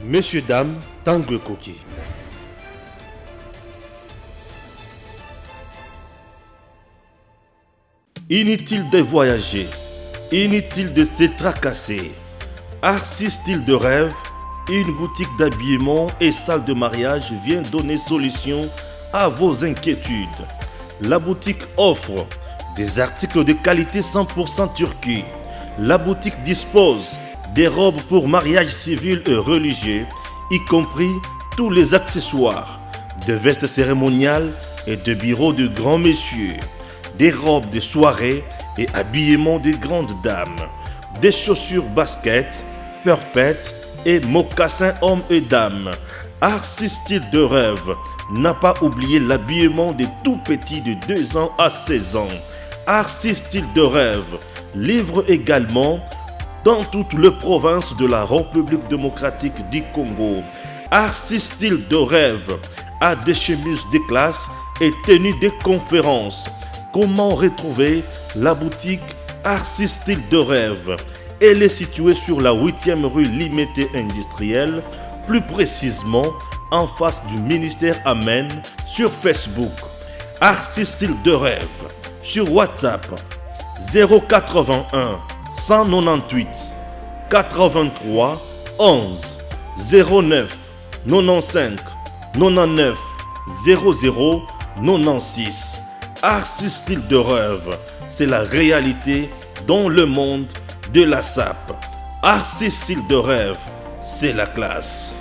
Messieurs, dames, Tangue Koki. Inutile de voyager, inutile de se tracasser. Arcis Style de Rêve, une boutique d'habillement et salle de mariage vient donner solution à vos inquiétudes. La boutique offre des articles de qualité 100% turquie. La boutique dispose des robes pour mariage civil et religieux, y compris tous les accessoires, de vestes cérémoniales et de bureaux de grands messieurs, des robes de soirée et habillement de grandes dames, des chaussures basket, perpètes et mocassins hommes et dames. Arcis Style de Rêve n'a pas oublié l'habillement des tout petits de 2 ans à 16 ans. Arcis Style de Rêve livre également dans toutes les provinces de la République démocratique du Congo. Arcis Style de Rêve a des chemises de classe et tenues de conférences. Comment retrouver la boutique Arcis Style de Rêve? Elle est située sur la 8e rue Limité Industrielle, plus précisément en face du ministère Amen, sur Facebook. Arcis Style de Rêve, sur WhatsApp 081 198 83 11 09 95 99 00 96. Arcis Style de Rêve, c'est la réalité dans le monde de la SAP. Arcis Style de Rêve, c'est la classe.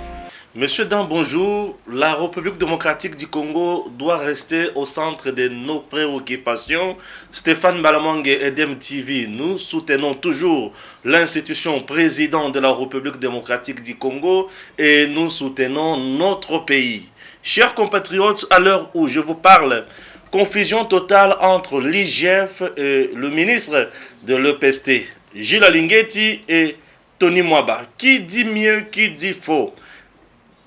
Monsieur Dan, bonjour. La République démocratique du Congo doit rester au centre de nos préoccupations. Stéphane Balamangue et DMTV, nous soutenons toujours l'institution président de la République démocratique du Congo et nous soutenons notre pays. Chers compatriotes, à l'heure où je vous parle, confusion totale entre l'IGF et le ministre de l'EPST, Gilles Alinguetti et Tony Mwaba. Qui dit mieux, qui dit faux?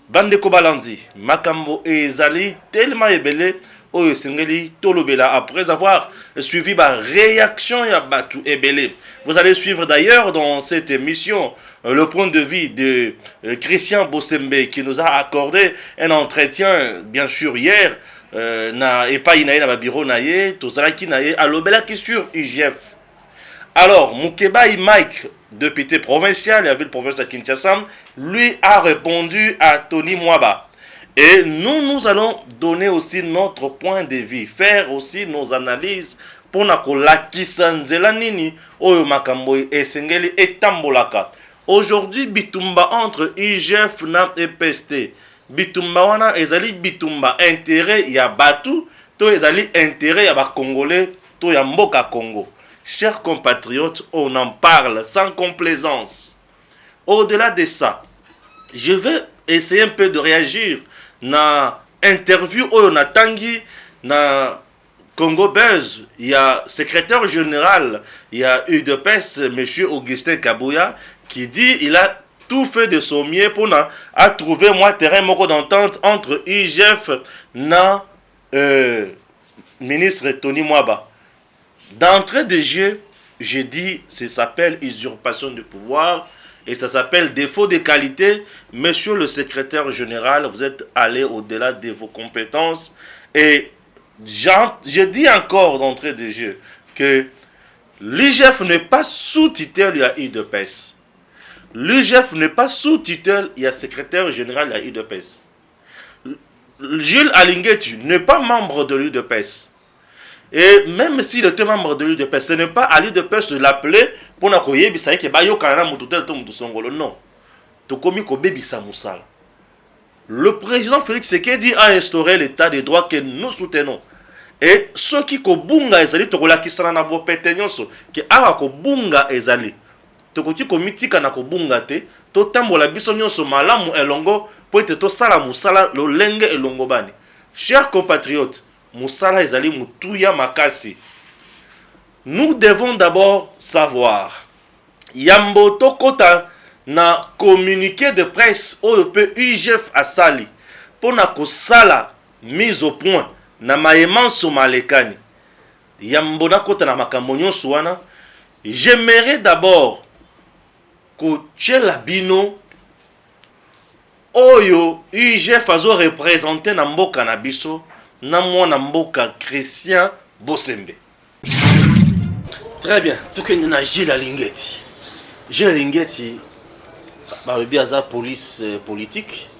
Bandeko Balandi, Makambo et Zali, tellement ébélé, Oyo Sengeli, Tolobela, après avoir suivi ma réaction à Batu Ebele. Vous allez suivre d'ailleurs dans cette émission le point de vue de Christian Bossembe qui nous a accordé un entretien, bien sûr, hier, na epai na ye na babiro na ye tozalaki na ye alobelaki sur IGF. Alors Mukebai Mike, député provincial de la ville-province à Kinshasa, lui a répondu à Tony Mwaba. Et nous allons donner aussi notre point de vue, faire aussi nos analyses pour nakolakisa nzela nini oyo makambo esengeli etambolaka. Aujourd'hui bitumba entre IGF na EPST. Bitumba wana ezali bitumba intérêt ya batu, to ezali intérêt ya ba Congolais, to ya mboka Congo. Chers compatriotes, on en parle sans complaisance. Au-delà de ça, je vais essayer un peu de réagir na interview oyo na tangi na Congo Buzz. Il y a secrétaire général, il y a UDPS, monsieur Augustin Kabouya, qui dit il a tout fait de son mieux pour à trouver moi terrain moko d'entente entre IGF na ministre Tony Mwaba. D'entrée de jeu, j'ai dit, ça s'appelle usurpation de pouvoir et ça s'appelle défaut de qualité. Monsieur le secrétaire général, vous êtes allé au-delà de vos compétences. Et je dis encore d'entrée de jeu que l'IGF n'est pas sous tutelle, il y a UDPS. L'IGF n'est pas sous tutelle, il y a secrétaire général, il y a UDPS. Gilles Alinguetti n'est pas membre de l'UDPS. Et même s'il était membre de l'UDPS, ce n'est pas à l'UDPS de l'appeler pour n'a pas yébi ça y est que bayo kana mututel to mutu songolo non. To komi ko bebi sa musala. Le président Félix Tshisekedi a instauré l'état de droit que nous soutenons. Et ceux qui ko bunga ezali to kolakisana na bo petenyonso que awa ko bunga ezali. To koki ko mitika na ko bunga te, to tambola biso nyonso malamu elongo po ete to sala musala lo lenge elongo bani. Chers compatriotes, Moussala ezali mutuya makasi. Nous devons d'abord savoir Yambo tokota na communiqué de presse oyo pe UGF asali pour na kosala mise au point na mayemanso malekani. Yambo na kota na makambo nyonso wana. J'aimerais d'abord que Tchela Bino Oyo, IGF azo représenté na mboka na biso, na mwana mboka Christian Bosembe. Très bien. Tout que nous avons Gilles Alingeti. Gilles Alingeti, le aza police politique.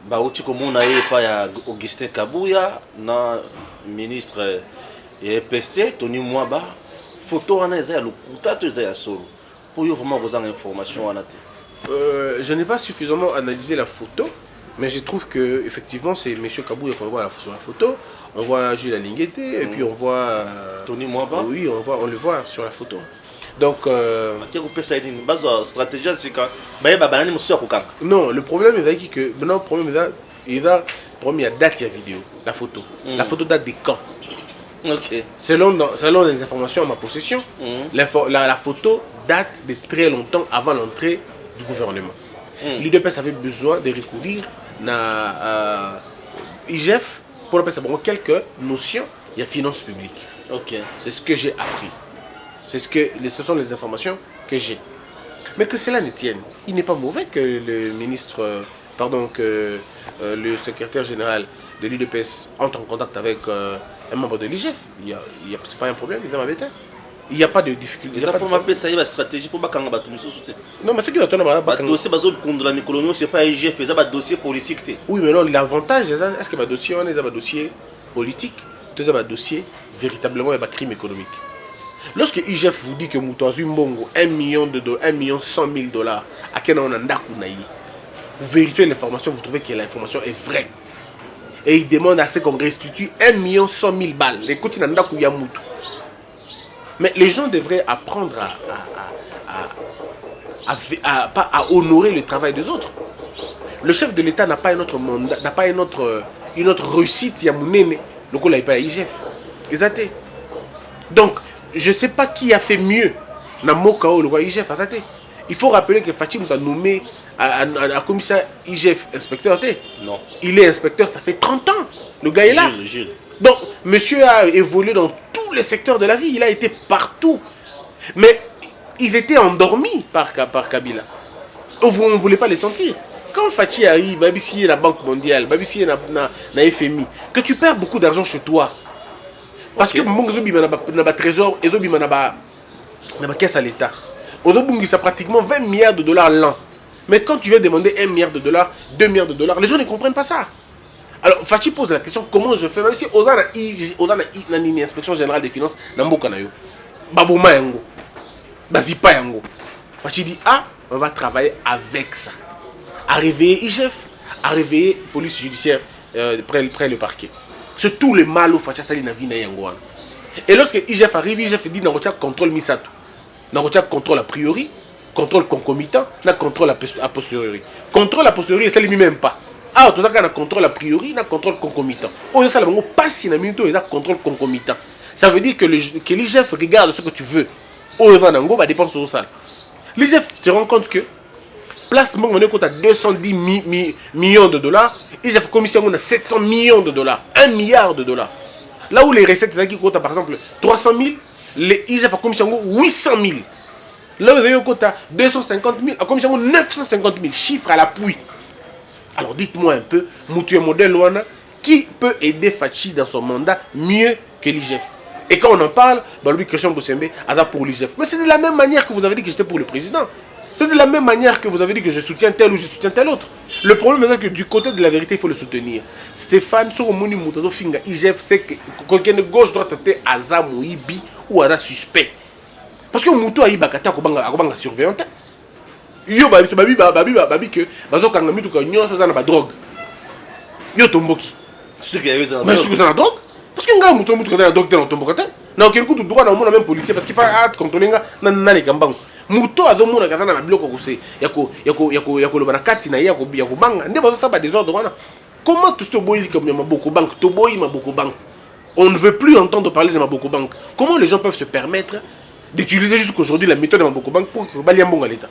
Bauti comme on a eu pas Augustin Kabouya, na ministre EPST, Tony Mwaba. Photo en eza le contact eza solo. Pour vous vraiment vous en information en je n'ai pas suffisamment analysé la photo, mais je trouve que effectivement c'est M. Kabouya qu'on voit sur la photo. On voit Gilles Alingete et puis on voit Tony Mwaba. Oui, on le voit sur la photo. Donc stratégie c'est quand non, le problème est que maintenant le problème il y a date il y a vidéo, la photo. La photo date des camps. OK. Selon les informations en ma possession, la photo date de très longtemps avant l'entrée du gouvernement. L'UDPS avait besoin de recourir à IGF pour avoir quelques notions de finances publiques. OK. C'est ce que j'ai appris. Ce sont les informations que j'ai. Mais que cela ne tienne, il n'est pas mauvais que le ministre, que le secrétaire général de l'UDPS entre en contact avec un membre de l'IGF. C'est pas un problème, il n'y a pas de difficulté. Ça pour m'appeler ça y est la stratégie pour pas quand on va tout non, mais ce qui va tourner dossier contre la colonie, c'est pas IGF, c'est un dossier politique. Oui, mais non, l'avantage, est-ce que le dossier on est un dossier politique, c'est un dossier véritablement un crime économique. Lorsque IGF vous dit que Moutazu Mbongo, 1 million de dollars, 1 million 100 000 dollars, à quel on a vous vérifiez l'information, vous trouvez que l'information est vraie. Et il demande à ce qu'on restitue 1 million 100 000 balles. Écoutez, mais les gens devraient apprendre à honorer le travail des autres. Le chef de l'État n'a pas un autre mandat, n'a pas une autre réussite. Il y a Mounene, le coup, il n'y a pas IGF. Exactement. Donc, je ne sais pas qui a fait mieux dans Mokao, le roi IGF. Il faut rappeler que Fatim a nommé un commissaire IGF inspecteur. Non. Il est inspecteur, ça fait 30 ans. Le gars est là. Jules. Donc, monsieur a évolué dans tous les secteurs de la vie. Il a été partout. Mais ils étaient endormis par Kabila. On ne voulait pas les sentir. Quand Fatih arrive, Babissier la Banque mondiale, Babissier la FMI, que tu perds beaucoup d'argent chez toi. Parce que mon trésor et ma caisse à l'État. Aujourd'hui, ça pratiquement 20 milliards de dollars l'an. Mais quand tu viens demander 1 milliard de dollars, 2 milliards de dollars, les gens ne comprennent pas ça. Alors, Fatih pose la question, comment je fais? Même si on a une inspection générale des finances, Babouma Yango, Bazipa Yango. Fatih dit, on va travailler avec ça. À réveiller IGF, à réveiller la police judiciaire près le parquet. C'est tout le mal au Fatih Sali Navina Yangoan. Et lorsque IGF arrive, IGF dit, on contrôle Misato. On contrôle a priori, contrôle concomitant, on contrôle a posteriori. Contrôle a posteriori, ça ne lui même pas. Tout ça, on a contrôle a priori, on a contrôle concomitant. On ça pas si on a contrôle concomitant. Ça veut dire que l'IGF regarde ce que tu veux. On va dépendre de ça. L'IGF se rend compte que place on compte à 210 millions de dollars, IGF commission on a 700 millions de dollars, 1 milliard de dollars. Là où les recettes qui comptent par exemple 300 000, les IGF a commission 800 000. Là où vous avez compte à 250 000, a commission 950 000, chiffres à l'appui. Alors dites-moi un peu, Moutou modèle qui peut aider Fachi dans son mandat mieux que l'IGF? Et quand on en parle, lui Christian Bosembe, Aza pour l'IGF. Mais c'est de la même manière que vous avez dit que j'étais pour le président. C'est de la même manière que vous avez dit que je soutiens tel ou je soutiens tel autre. Le problème est que du côté de la vérité, il faut le soutenir. Stéphane, sur Mouni Moutazo Finga, IGF, c'est que quelqu'un de gauche doit traiter Aza Moïbi ou Aza suspect. Parce que Moutou a eu Bakata Kobanga surveillant. Yo babi que bazo kangami to kanyo so na ba drogue. Yo tomboki. C'est qu'il y avait ça. Mais c'est que ça la drogue. Parce que nga muto ka na drogue dans tomboka. Na aucun coup de droit na même policier parce qu'il faut contrôler nga na les gambango. Muto azo mona ka na biloko ko se yako lo banakati na yako banga. Nde bazo saba désordre wana. Comment tout ce boy comme Maboko Bank, to boy Maboko Bank. On ne veut plus entendre parler de Maboko Bank. Comment les gens peuvent se permettre d'utiliser jusqu'aujourd'hui la méthode de Maboko Bank pour que Baliambonga l'État?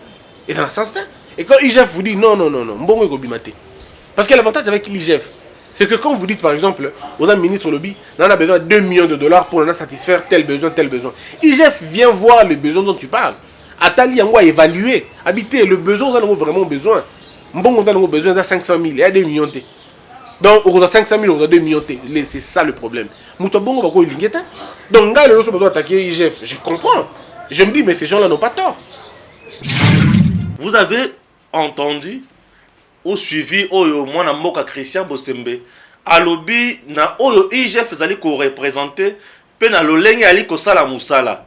Et dans ce sens-là. Et quand l'IGF vous dit non, Mbongo Gobimate. Parce que l'avantage avec l'IGF, c'est que quand vous dites par exemple, aux ministres lobby, on a besoin de 2 millions de dollars pour satisfaire tel besoin. IGF vient voir le besoin dont tu parles. Atali Yango a évalué, habiter le besoin, nous avons vraiment besoin. Bon, on a besoin de 500 000, il y a 2 millions. Donc, on a 500 000, on a 2 millions. C'est ça le problème. Donc, là, les gens attaquer IGF. Je comprends. Je me dis, mais ces gens-là n'ont pas tort. Vous avez entendu ou suivi Oyo Mwana Mboka Christian Bosembe alobi na Oyo IGF zali ko représenter pe na lolenge ali ko sala musala.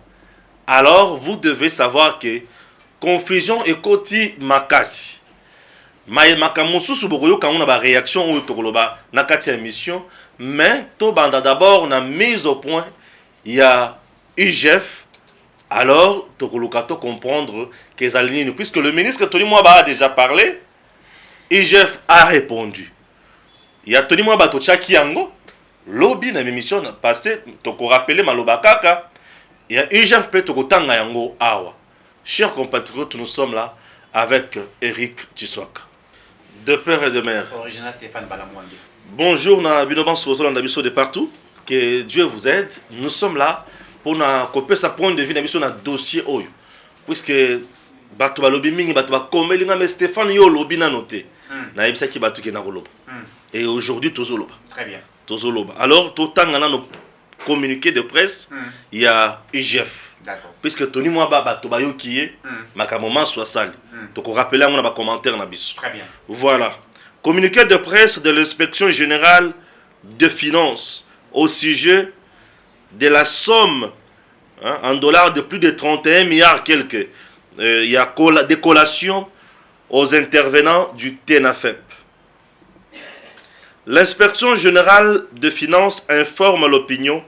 Alors vous devez savoir que confusion ekoti makasi. Makamususu bokoyo kanguna ba réaction oyo tokoloba na kati ya émission, mais to banda d'abord na mise au point il y a IGF. Alors, Tokolukato comprendre que Zalini, puisque le ministre Tony Mwaba a déjà parlé, IGF a répondu. Il y a Tony Mwaba Tochaki Yango, lobby dans l'émission passée, Toko rappelé Malobakaka, il y a IGF peut Tokotanga Yango Awa. Chers compatriotes, nous sommes là avec Eric Tshisoaka, de père et de mère. Original Stéphane Balamwande. Bonjour, Nabinoban Sozo Ndabiso de partout. Que Dieu vous aide. Nous sommes là pour couper sa point de vue dans un dossier oyo, puisque bato balobi mingi bato bakomeli nga mais Stéphane yo lobi na noté na yebisa ki bato ke na koloba et aujourd'hui tozoloba très bien tozoloba alors totanga na no communiqué de presse il y a IGF d'accord puisque Tony Mwaba bato bayoki ye makamoma soit sali to ko rappeler ngona ba commentaire na biso très bien voilà communiqué de presse de l'inspection générale de finances au sujet de la somme en dollars de plus de 31 milliards quelques. Il y a des collations aux intervenants du TENAFEP. L'inspection générale de finances informe l'opinion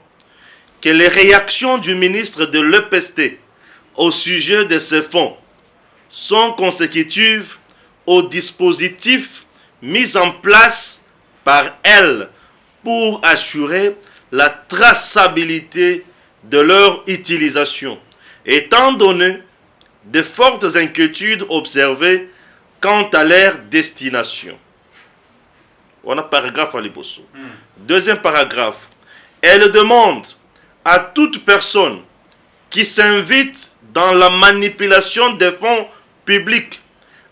que les réactions du ministre de l'EPST au sujet de ces fonds sont consécutives aux dispositifs mis en place par elle pour assurer la traçabilité de leur utilisation, étant donné de fortes inquiétudes observées quant à leur destination. On a paragraphe à l'Ibosso. Deuxième paragraphe. Elle demande à toute personne qui s'invite dans la manipulation des fonds publics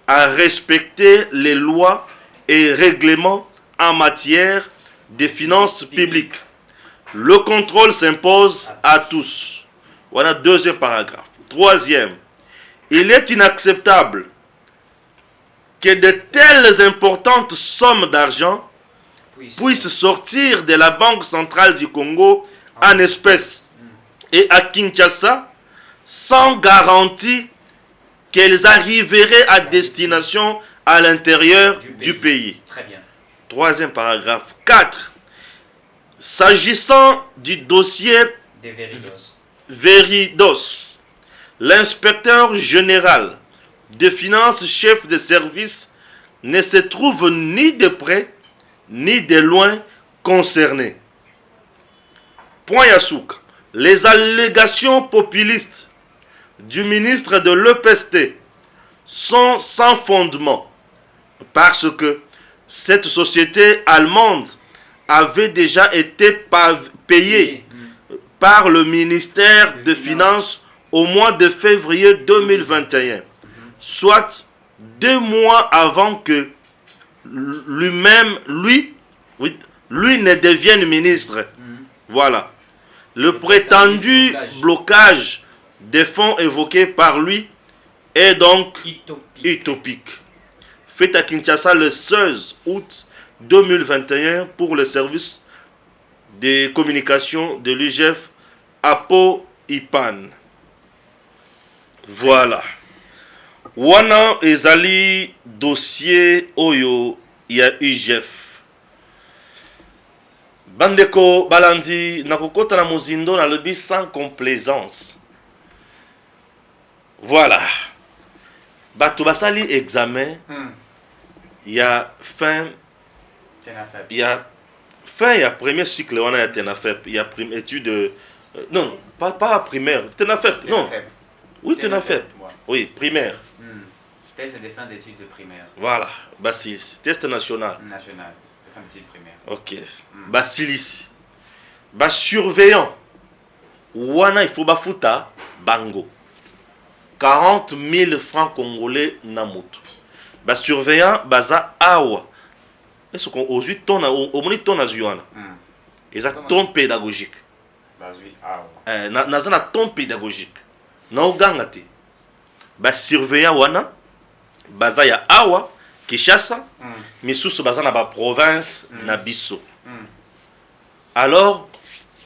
à respecter les lois et règlements en matière des finances publiques. Le contrôle s'impose à tous. Voilà deuxième paragraphe. Troisième, il est inacceptable que de telles importantes sommes d'argent puissent sortir de la Banque centrale du Congo en espèces et à Kinshasa sans garantie qu'elles arriveraient à destination à l'intérieur du pays. Très bien. Troisième paragraphe. 4. S'agissant du dossier Des Veridos. Veridos, l'inspecteur général des finances, chef de service, ne se trouve ni de près ni de loin concerné. Point Yasouk. Les allégations populistes du ministre de l'EPST sont sans fondement parce que cette société allemande avait déjà été payée par le ministère des Finances au mois de février 2021, soit 2 mois avant que lui ne devienne ministre. Voilà. Le prétendu blocage des fonds évoqués par lui est donc utopique. Fait à Kinshasa le 16 août 2021 pour le service de communication de l'IGF Apo Ipan. Voilà. Wana ezali dossier oyo ya IGF. Bandeko balandi nakokota na mozindo na lobi sans complaisance. Voilà. Bato basali examen. Il y a fin. Il y a fin, il y a premier cycle, on a TENAFEP. Il y a étude. Non, pas primaire. TENAFEP, non. Oui, TENAFEP. Oui, primaire. Test de fin d'études de primaire. Voilà. Basilis. Test national. National. De fin d'études primaire. Ok. Basilis. Bas surveillant. Wana il faut bafuta bango. 40 000 francs congolais namutu. surveillant baza awa. Est-ce qu'on ose ton au moni ton azuana. Exact ton pédagogique. Bazui awa. Na ton pédagogique. Na oganga te. Ba surveillant wana baza ya awa Kishasa misusu baza na ba province na biso. Alors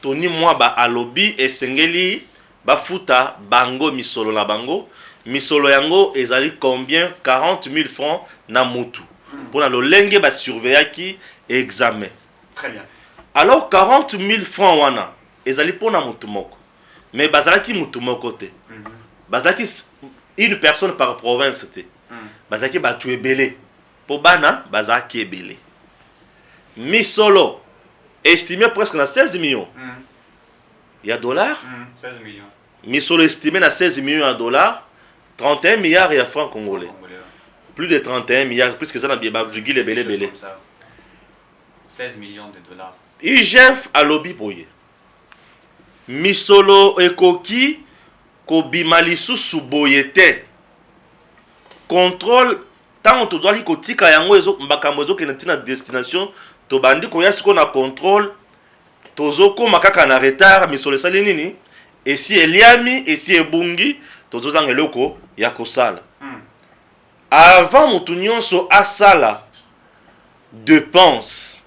Tony moi ba alobi esengeli ba futa bango misolo na bango. Misolo yango ezali combien 40 000 francs na mutu. Pour le lenge ba surveiller qui examen. Très bien. Alors 40 000 francs wana ezali pona mutu moko. Mais bazalaki mutu moko te. Bazalaki une personne par province te. Bazalaki batu ebele. Po bana bazalaki ebele. Misolo estimé presque na 16 millions. Il y a dollars. 16 millions. Misolo estimé na 16 millions de dollars. 31 milliards de francs congolais. Plus de 31 milliards, plus que ça, virgule et belé belé. 16 millions de dollars. IGF à lobby boye. Misolo ekoki ko bimalisu suboyete. Contrôle tant to doit li ko tika yango ezo mbakambo ezo ke na destination to bandi ko yasiko na contrôle tozo ko makaka na retard misolo sali nini et si eliami et si ebungi tozo zanga eloko ya kosala. Avant mutu nyonso asala dépense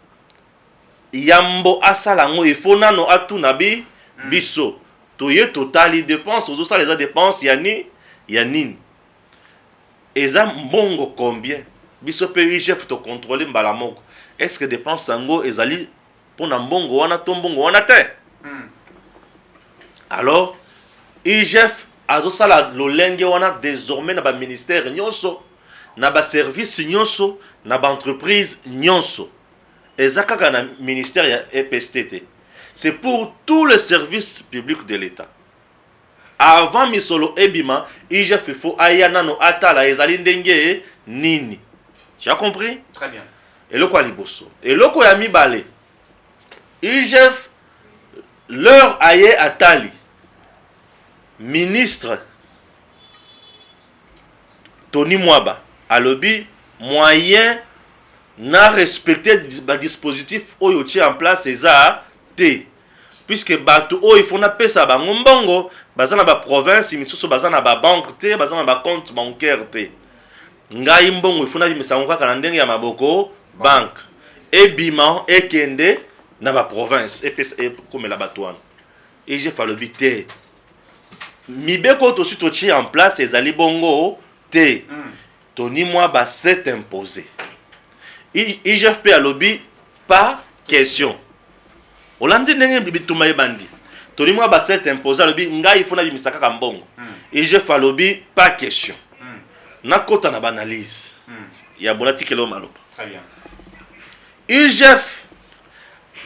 yambo asala ngo ifo nano atuna bi biso toye totali dépense ozo sala les dépenses yani yanini eza mbongo combien biso pe IGF to contrôler mbala moko est-ce que dépense sango ezali pona mbongo wana to mbongo wana te. Alors IGF azosala lolenge wana désormais na ba ministère nyonso na ba service nyonso na ba entreprise nyonso ezakaka na ministère ya EPSTT. C'est pour tous les services publics de l'État. Avant misolo ebima IGF il faut ayana no atala ezali ndenge nini. Tu as compris? Très bien. Et le quoi liboso et le quoi ya mibale IGF leur aye atali ministre Tony Mwaba alobi moyen na respecter le dispositif oyo tie en place eza te puisque bato oyo il faut na pesa bango mbongo baza na ba province misusu baza na ba banque te baza na ba compte bancaire te ngai mbongo il faut na bimisango kaka na ndenge ya maboko banque ebima ekende na ba province epesa komela bato wana et j'ai fallu bité mibeko to suto tie en place ezali bongo te Tony Mwaba s'est imposé. IGF a lobby pas question. Olandi ndenge bituma ebandi. Tony Mwaba s'est imposé lobby ngai il faut na bimisaka kambongo. IGF a lobby pas question. Na kota na banalise. Ya bolati kelo maloba. Très bien. IGF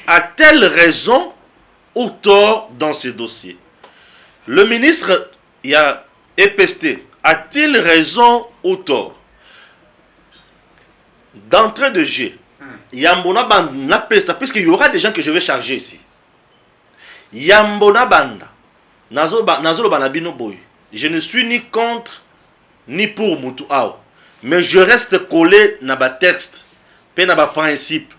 a-t-elle raison ou tort dans ce dossier? Le ministre il y a EPST a-t-il raison ou tort? D'entrée de jeu, Yambona Banda pesa, puisqu'il y aura des gens que je vais charger ici. Yambona Banda, Nazolo Banabino Boy. Je ne suis ni contre ni pour Mutuao, mais je reste collé dans le texte, dans le principe.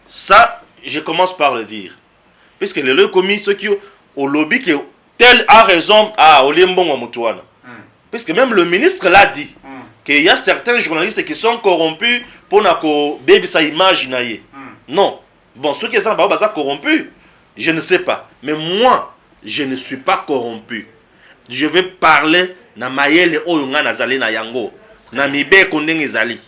Ça, je commence par le dire. Puisque les commis, ceux qui ont au lobby, qui tel a raison, Olimbon Mutuana. Puisque même le ministre l'a dit. Qu'il y a certains journalistes qui sont corrompus pour que baby sa image naie. Non. Bon, ceux qui sont corrompus, je ne sais pas. Mais moi, je ne suis pas corrompu. Je vais parler na mayele oyunga nazali na yango. Na mibe kondenge zali.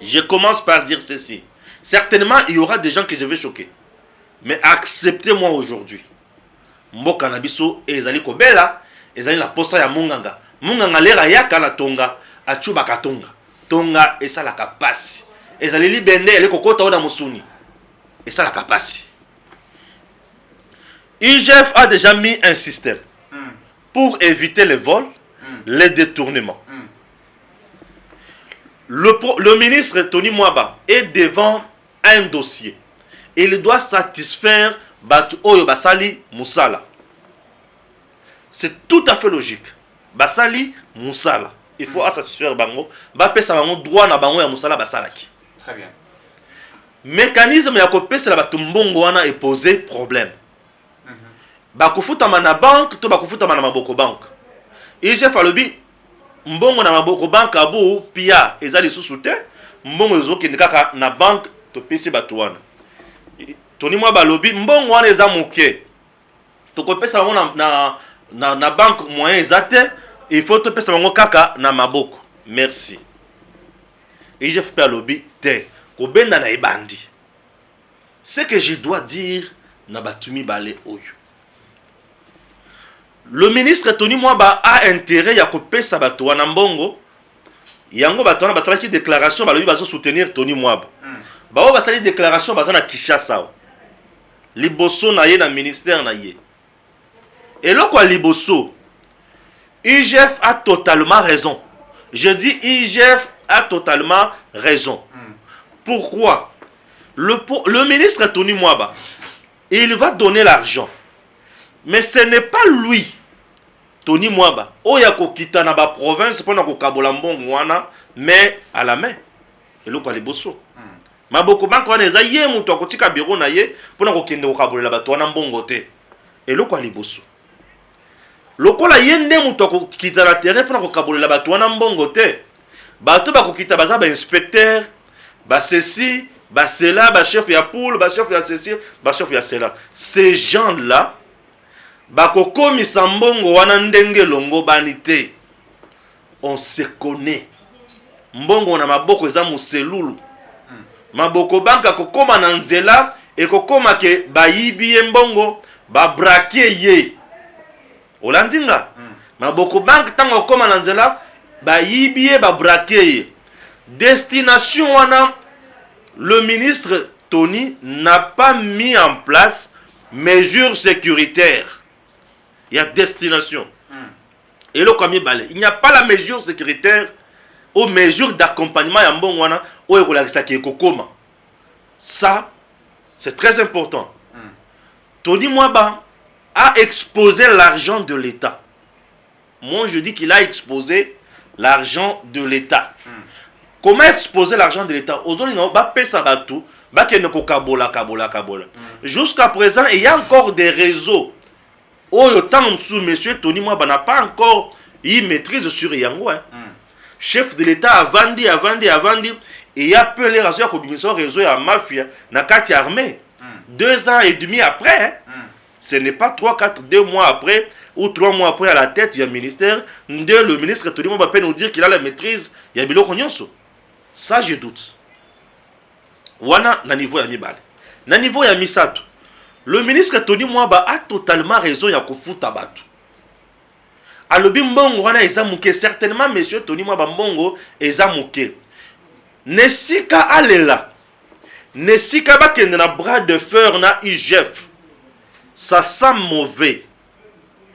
Je commence par dire ceci. Certainement, il y aura des gens que je vais choquer. Mais acceptez-moi aujourd'hui. Mboka na biso ezali kobela, ezali la posa ya munganga. Munganga lera yaka na tonga. Achuba katonga tonga esala kapasi ezali libende ele kokota oda musuni esala kapasi. IGF a déjà mis un système pour éviter les vols, les détournements. Le ministre Tony Mwaba est devant un dossier. Il doit satisfaire Batu Oyo Basali Moussala. C'est tout à fait logique. Basali Moussala. il faut satisfaire bango ba pesa bango droit na bango ya musala basalaki. Très bien. Mécanisme ya kopesa ba tumbongo wana est posé problème. Ba kufuta na banque to ba kufuta na maboko banque. IGF alobi mbongo na maboko banque abu pia ezali susu te mbongo ezokende kaka na banque to pesi bato wana. Tony mwa balobi mbongo wana eza moke to kopesa bango na banque moyen ezate il faut to pesa bango kaka na maboko. Merci. IGF pe alobi te ko benda na ebandi. Ce que je dois dire na batumi balé oyo. Le ministre Tony Mwaba a intérêt à couper sa bateau en ambongo. Yango bateau na basala ki déclaration balobi bazo soutenir Tony Mwaba. Bao basali déclaration bazana Kinshasa. Liboso na ye na ministère na ye. Et là quoi liboso, IGF a totalement raison. Je dis IGF a totalement raison. Pourquoi? Le ministre Tony Mwaba, il va donner l'argent. Mais ce n'est pas lui, Tony Mwaba, Oyako kita na ba province pour na kokabola mbongo wana, mais à la main. Et là quoi liboso. Maboko banko wana eza ye mutu akotika bureau na ye pour na kokende kokabola bato wana mbongo te. Et là quoi liboso. Lokola yende mutu akokita na terrain pour na kokabola bato wana mbongo te. Bato bakokita baza ba inspecteur, ba ceci, ba cela, ba chef ya poule, ba chef ya ceci, ba chef ya cela. Ces gens-là bakokomisa mbongo wana ndenge longo banite. On se connaît. Mbongo na maboko eza muselulu. Maboko banka kokoma na nzela e kokoma ke bayibi mbongo ba braquer ye. Olandinga. Maboko banka tango kokoma na nzela bayibi ye ba braquer ye. Destination wana le ministre Tony n'a pas mis en place mesures sécuritaires. Il y a destination. Et le comme il n'y a pas la mesure sécuritaire aux mesures d'accompagnement ya mbongwana ou ekolakisa ki ekokoma. Ça c'est très important. Tony Mwaba a exposé l'argent de l'État. Moi je dis qu'il a exposé l'argent de l'État. Comment exposer l'argent de l'État? Aujourd'hui, on va payer ça tout, va qu'il y ait kabola. Jusqu'à présent, il y a encore des réseaux. Oh, autant en dessous, monsieur Tony Mwaba n'a pas encore eu maîtrise sur Yango. Chef de l'État a vendu, et il y a peu les réseaux qui ont réseau à mafia, na carte armée. 2 ans et demi après, ce n'est pas 2 mois après ou 3 mois après à la tête du ministère, le ministre Tony Mwaba peut nous dire qu'il a la maîtrise, il y a Biloko Nyonso. Ça, je doute. Wana, na niveau ya mibale. Na niveau ya misato. Le ministre Tony Mwaba a totalement raison ya kofuta batu. Alobi mbongo wana eza muke. Certainement, monsieur Tony Mwaba mbongo eza muke. Nesika alela. Nesika bakende na bras de fer na IGF. Ça sent mauvais.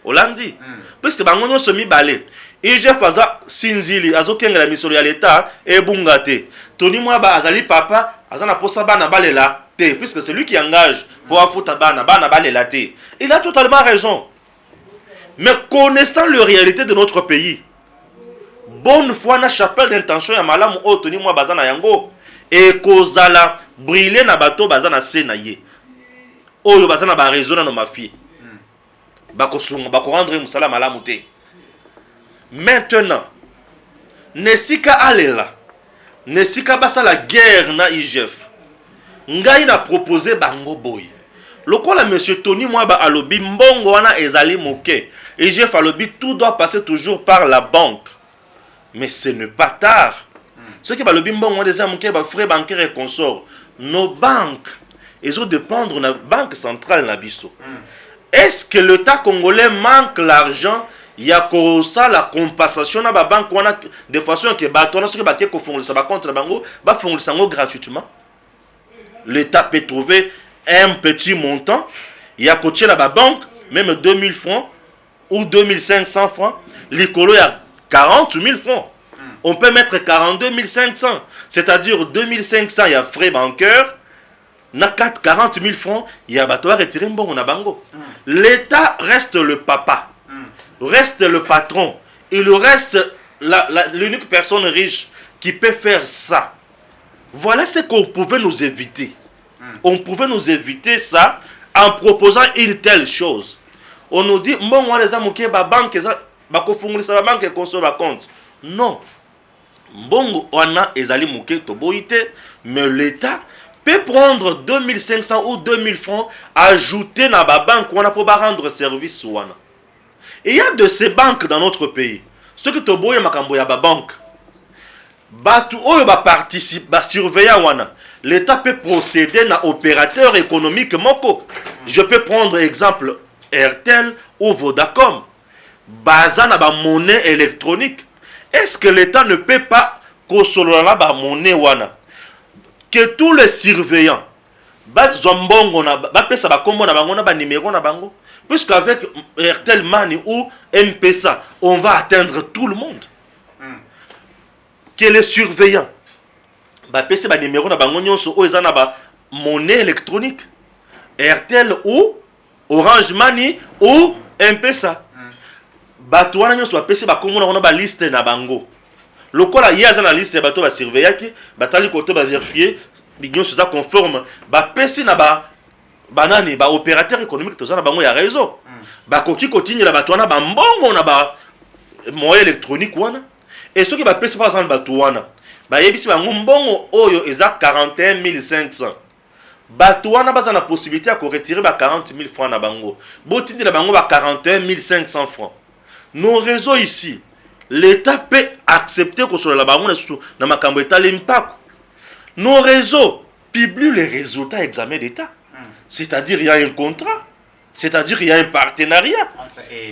Olandi. Puisque bangonyo se mibale. IGF aza sinzili azokenga la misolo ya l'État et bungate. Tony Mwaba azali papa azana posa bana balela te puisque c'est lui qui engage pour afuta bana balela te. Il a totalement raison. Mais connaissant la réalité de notre pays, bonne foi na chapelle d'intention ya malamu o Tony Mwaba bazana yango et kozala briller na bato bazana sena ye. Oyo bazana ba raison na mafie. Bako sunga bako rendre musala malamu te. Maintenant, Nesika alela, Nesika basa la guerre na IGF. Ngai na proposé bango boy. Lokola monsieur Tony Mwaba alobi mbongo wana ezali moke. IGF alobi tout doit passer toujours par la banque. Mais ce n'est pas tard. Ceux qui balobi mbongo wana ezali moke ba frais bancaires et consorts. Nos banques, ils ont dépendre de la banque centrale na biso. Est-ce que l'État congolais manque l'argent? Il y a la compensation dans la banque de façon que les compte gratuitement. L'État peut trouver un petit montant. Il y a coaché la banque, même 2000 francs ou 2500 francs. L'écolo, il y a 40 000 francs. On peut mettre 42 500. C'est-à-dire 2500, il y a frais bancaires. Na 40 000 francs, il y a bateau à retirer bango. L'État reste le papa. Reste le patron. Il reste l'unique personne riche qui peut faire ça. Voilà ce qu'on pouvait nous éviter. On pouvait nous éviter ça en proposant une telle chose. On nous dit, bon, on les a moqués, la banque, la banque et consomme compte. Non. Bon, on a ezali moqués, mais l'État peut prendre 2500 ou 2000 francs, ajouter dans la banque, on a pour rendre service. Et il y a de ces banques dans notre pays. Ceux qui ont ma banque. L'État peut procéder à opérateur économique. Je peux prendre exemple Airtel ou Vodacom. Basé na ba monnaie électronique. Est-ce que l'État ne peut pas consolider la monnaie wana? Que tous les surveillants puisqu'avec Airtel Money ou M-Pesa, on va atteindre tout le monde. Que les surveillants bapesa ba numéro na bango nyonso o eza na ba monnaie électronique, Airtel ou Orange Money ou M-Pesa. Bato wana nyonso bapesa ba komona wana ba liste na bango. Lokola yaza na liste bato ba surveiller batali koto ba vérifier nyonso za conforme bapesa na ba banani ba opérateur économique toza na bango ya réseau. Ba koki kotinyela bato wana ba mbongo na ba moyen électronique wana. Et ceux qui va payer par exemple bato wana ba yebisi bango mbongo oyo eza 41 500. Bato wana baza na possibilité à retirer ba 40 000 francs na bango. Botindi na bango ba 41 500 francs. Nos réseaux ici, l'État peut accepter que sur la bango na makambo eta l'impact. Nos réseaux publient les résultats examen d'État. C'est-à-dire il y a un contrat. C'est-à-dire il y a un partenariat.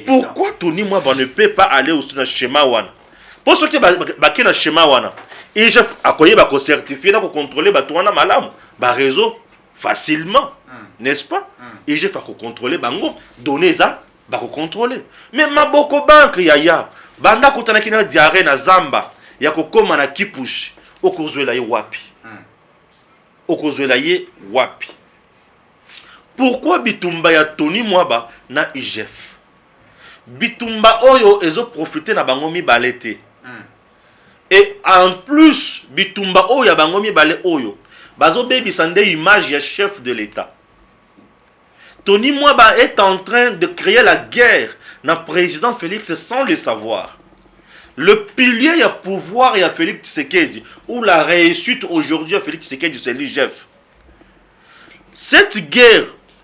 Pourquoi Tony moi ne peut pas aller au schéma wana? Pour ceux qui sont dans schéma wana, ils ont certifié pour contrôler les malam, réseau facilement, n'est-ce pas? Ils ont contrôler bango, donner ça, contrôler. Mais ma boko banque yaya, banda kutana kina diarrhée na zamba, ya kokoma na kipush, okozwela ye wapi? Okozwela ye wapi? Pourquoi bitumba ya Tony Mwaba na IGF? Bitumba oyo ezo profiter na bango mibalete. Et en plus, bitumba oyo ya bango mibale oyo, bazo bebi sande image ya chef de l'État. Tony Mwaba est en train de créer la guerre na président Félix sans le savoir. Le pilier ya pouvoir ya Félix Tshisekedi, ou la réussite aujourd'hui à Félix Tshisekedi, c'est l'IGF. Cette guerre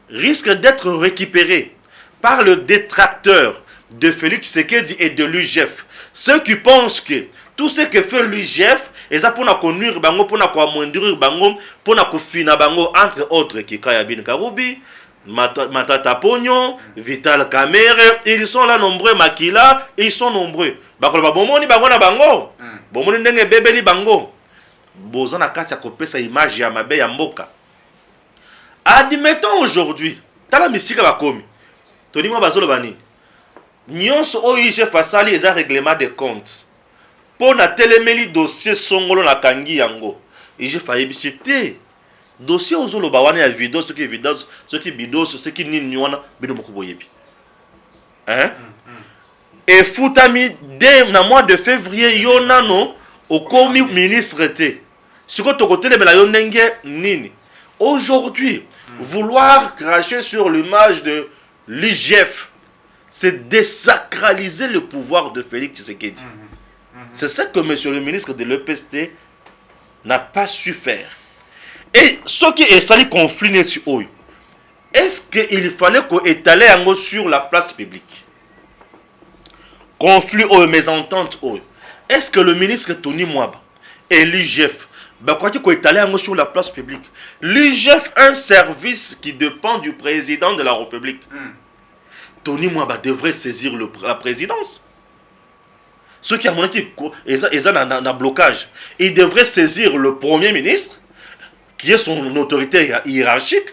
risque d'être récupérée par le détracteur de Félix Tshisekedi et de l'IGF. Ceux qui pensent que tout ce que fait l'IGF est pour conduire bango, pour amoindrir bango, pour finir bango, entre autres, Kikaya Bin Karoubi, Matata Pognon, Vital Kamere, ils sont là nombreux, Makila, ils sont nombreux. Bakolo bomoni bango na bango, bomoni ndenge bebeli bango. Bozana kati ya kopesa image ya mabe ya mboka. Admettons aujourd'hui, tala misika bakomi. Tony Mwaba bazolo bani. Nyonso OIG fasali eza règlement de compte. Pour na telemeli dossier songolo na kangi yango. IG fayebisi te. Dossier ozolo ba wana ya vidéo, ce qui bido, ce qui nini wana bido moko yebi. Hein? Et futami dès na mois de février yonano okomi ministre te. Siko tokotelemela yo ndenge nini. Aujourd'hui, vouloir cracher sur l'image de l'IGF, c'est désacraliser le pouvoir de Félix Tshisekedi. C'est ça que monsieur le ministre de l'EPST n'a pas su faire. Et ce qui est sali conflit, est-ce qu'il fallait qu'on étale sur la place publique? Conflit ou mésentente. Est-ce que le ministre Tony Mwaba et l'IGF sur la place publique? L'IGF, un service qui dépend du président de la République. Tony Mwaba devrait saisir la présidence. Ceux qui ont un blocage, il devrait saisir le premier ministre, qui est son autorité hiérarchique.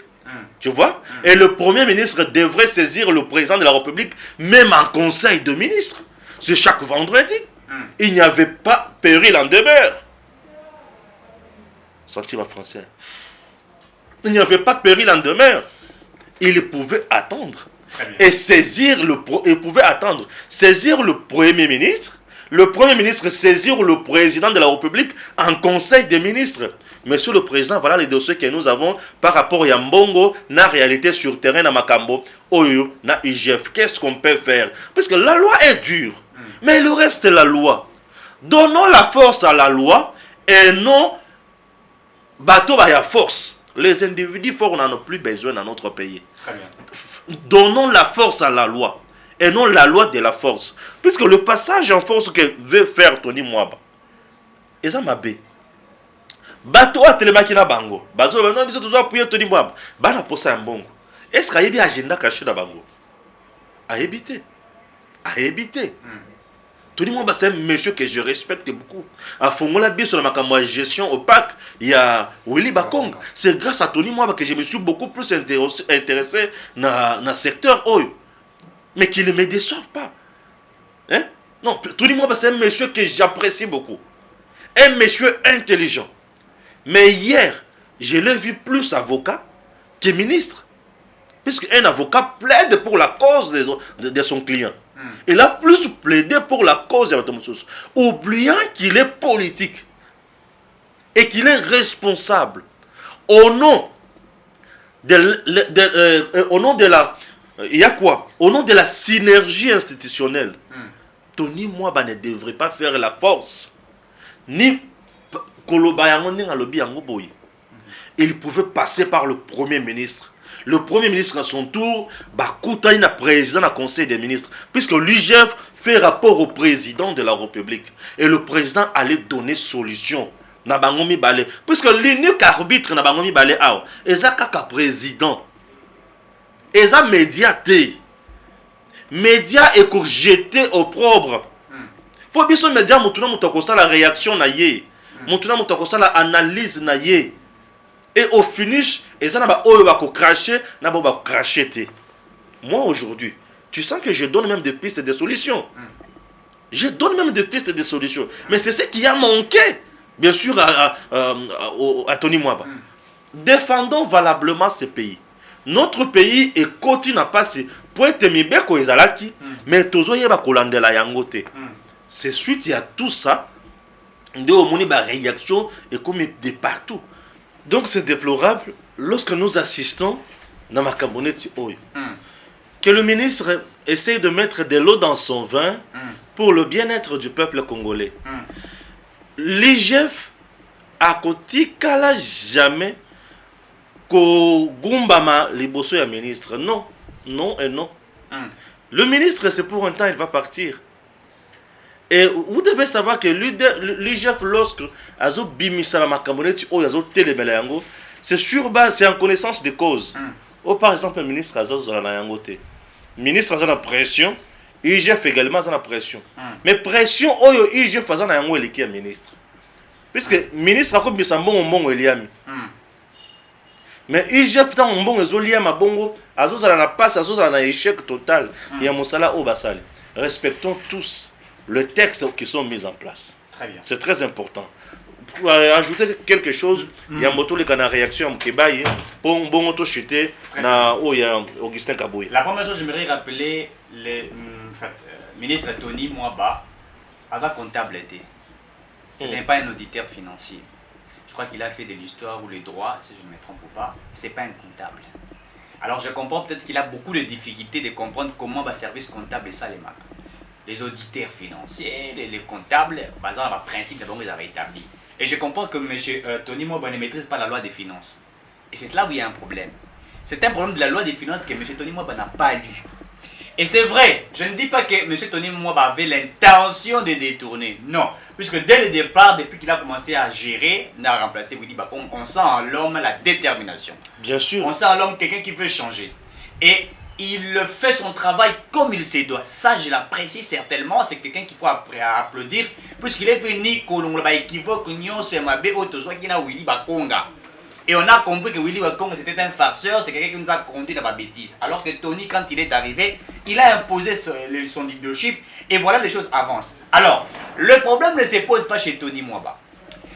Tu vois? Et le premier ministre devrait saisir le président de la République, même en conseil de ministres. C'est chaque vendredi. Il n'y avait pas péril en demeure. Sentiment français. Il n'y avait pas péril en demeure. Il pouvait attendre. Et saisir le premier ministre, Le Premier ministre saisir le président de la République en conseil des ministres. Monsieur le Président, voilà les dossiers que nous avons par rapport à Mbongo, na réalité sur terrain, na Makambo, Oyo, na IGF. Qu'est-ce qu'on peut faire? Parce que la loi est dure, mais le reste est la loi. Donnons la force à la loi et non bateau à force. Les individus forts n'en ont plus besoin dans notre pays. Très bien. Donnons la force à la loi et non la loi de la force. Puisque le passage en force que veut faire Tony Mwaba, et ça m'a bé. Bateau a télémaki na bango. Bateau non biso toujours appuyer Tony Mwaba. Bana posa mbongo. Est-ce qu'il y a des agenda caché dans bango? À éviter. À éviter. Tony Mwaba, c'est un monsieur que je respecte beaucoup. À Fongola bien sur la gestion opaque, il y a Willy Bakong. C'est grâce à Tony Mwaba que je me suis beaucoup plus intéressé dans le secteur Oyo. Mais qu'il ne me déçoive pas. Hein? Non, Tony Mwaba, c'est un monsieur que j'apprécie beaucoup. Un monsieur intelligent. Mais hier, je l'ai vu plus avocat que ministre. Puisqu'un avocat plaide pour la cause de son client. Il a plus plaidé pour la cause de la Tomosos, oubliant qu'il est politique et qu'il est responsable au nom de la il y a quoi? Au nom de la synergie institutionnelle. Tony Mwaba ne devrait pas faire la force ni il pouvait passer par le Premier ministre. Le Premier ministre, à son tour, il a président du Conseil des ministres. Puisque l'IGF fait rapport au président de la République. Et le président allait donner solution. Puisque l'unique arbitre n'a pas mis balé. Et ça, kaka président. Et ça, médiaté. Média est jeté au propre. Pour bien sûr, média, la réaction na yé. La analyse na yé. Et au finish, et ça n'a pas craché, n'a pas craché. Moi aujourd'hui, tu sens que je donne même des pistes et des solutions. Je donne même des pistes et des solutions. Mais c'est ce qui a manqué, bien sûr, à Tony Mwaba. Défendons valablement ce pays. Notre pays est continue à passer. Pour être mibeko ezalaki, mais tozo yeba kolandela yangote. C'est suite à tout ça, de omoni ba réaction et comme de partout. Donc c'est déplorable lorsque nous assistons dans ma cambonette que le ministre essaye de mettre de l'eau dans son vin pour le bien-être du peuple congolais. L'IGF a côté kala jamais ko gumbama liboso ya ministre. Non, non et non. Le ministre c'est pour un temps, il va partir. Et vous devez savoir que l'IGF, lorsque Azo Bimisa Makambonetti ou Azo Telebelayango, c'est sur base, c'est en connaissance de cause. Ou par exemple, le ministre Azo Zalayangote. Le ministre Azo a pression, l'IGF également a pression. Mais pression, Oyo IGF Azo Nayango est le ministre. Puisque le ministre a comme ça, bon, Eliami. Mais IGF, tant que bon, Azo Liam, Bongo, Azo Zalana passe, Azo Zalana échec total. Il y a Moussala Obasal. Respectons tous les textes qui sont mis en place. Très bien. C'est très important. Pour ajouter quelque chose, il y a moto les canards réaction qui baille pour bon auto chuter na Augustin Kabouye. La première chose, j'aimerais rappeler le ministre Tony Mwaba, Aza comptable était. C'était pas un auditeur financier. Je crois qu'il a fait de l'histoire ou les droits, si je ne me trompe pas. C'est pas un comptable. Alors je comprends peut-être qu'il a beaucoup de difficultés de comprendre comment va service comptable et ça les marque. Les auditeurs financiers, les comptables, basant sur le principe d'abord ils avaient établi. Et je comprends que M. Tony Mwaba ne maîtrise pas la loi des finances. Et c'est là où il y a un problème. C'est un problème de la loi des finances que M. Tony Mwaba n'a pas lu. Et c'est vrai, je ne dis pas que M. Tony Mwaba avait l'intention de détourner. Non, puisque dès le départ, depuis qu'il a commencé à gérer, on a remplacé Willy Bakong, on sent en l'homme la détermination. Bien sûr. On sent en l'homme quelqu'un qui veut changer. Et il fait son travail comme il se doit. Ça, je l'apprécie certainement. C'est quelqu'un qu'il faut applaudir. Puisqu'il est venu, Kolongba équivoque, Nyon, Semabe, Otoso, qui n'a Willy Bakonga. Et on a compris que Willy Bakonga c'était un farceur, c'est quelqu'un qui nous a conduit dans la bêtise. Alors que Tony, quand il est arrivé, il a imposé son leadership. Et voilà, les choses avancent. Alors, le problème ne se pose pas chez Tony Mwaba.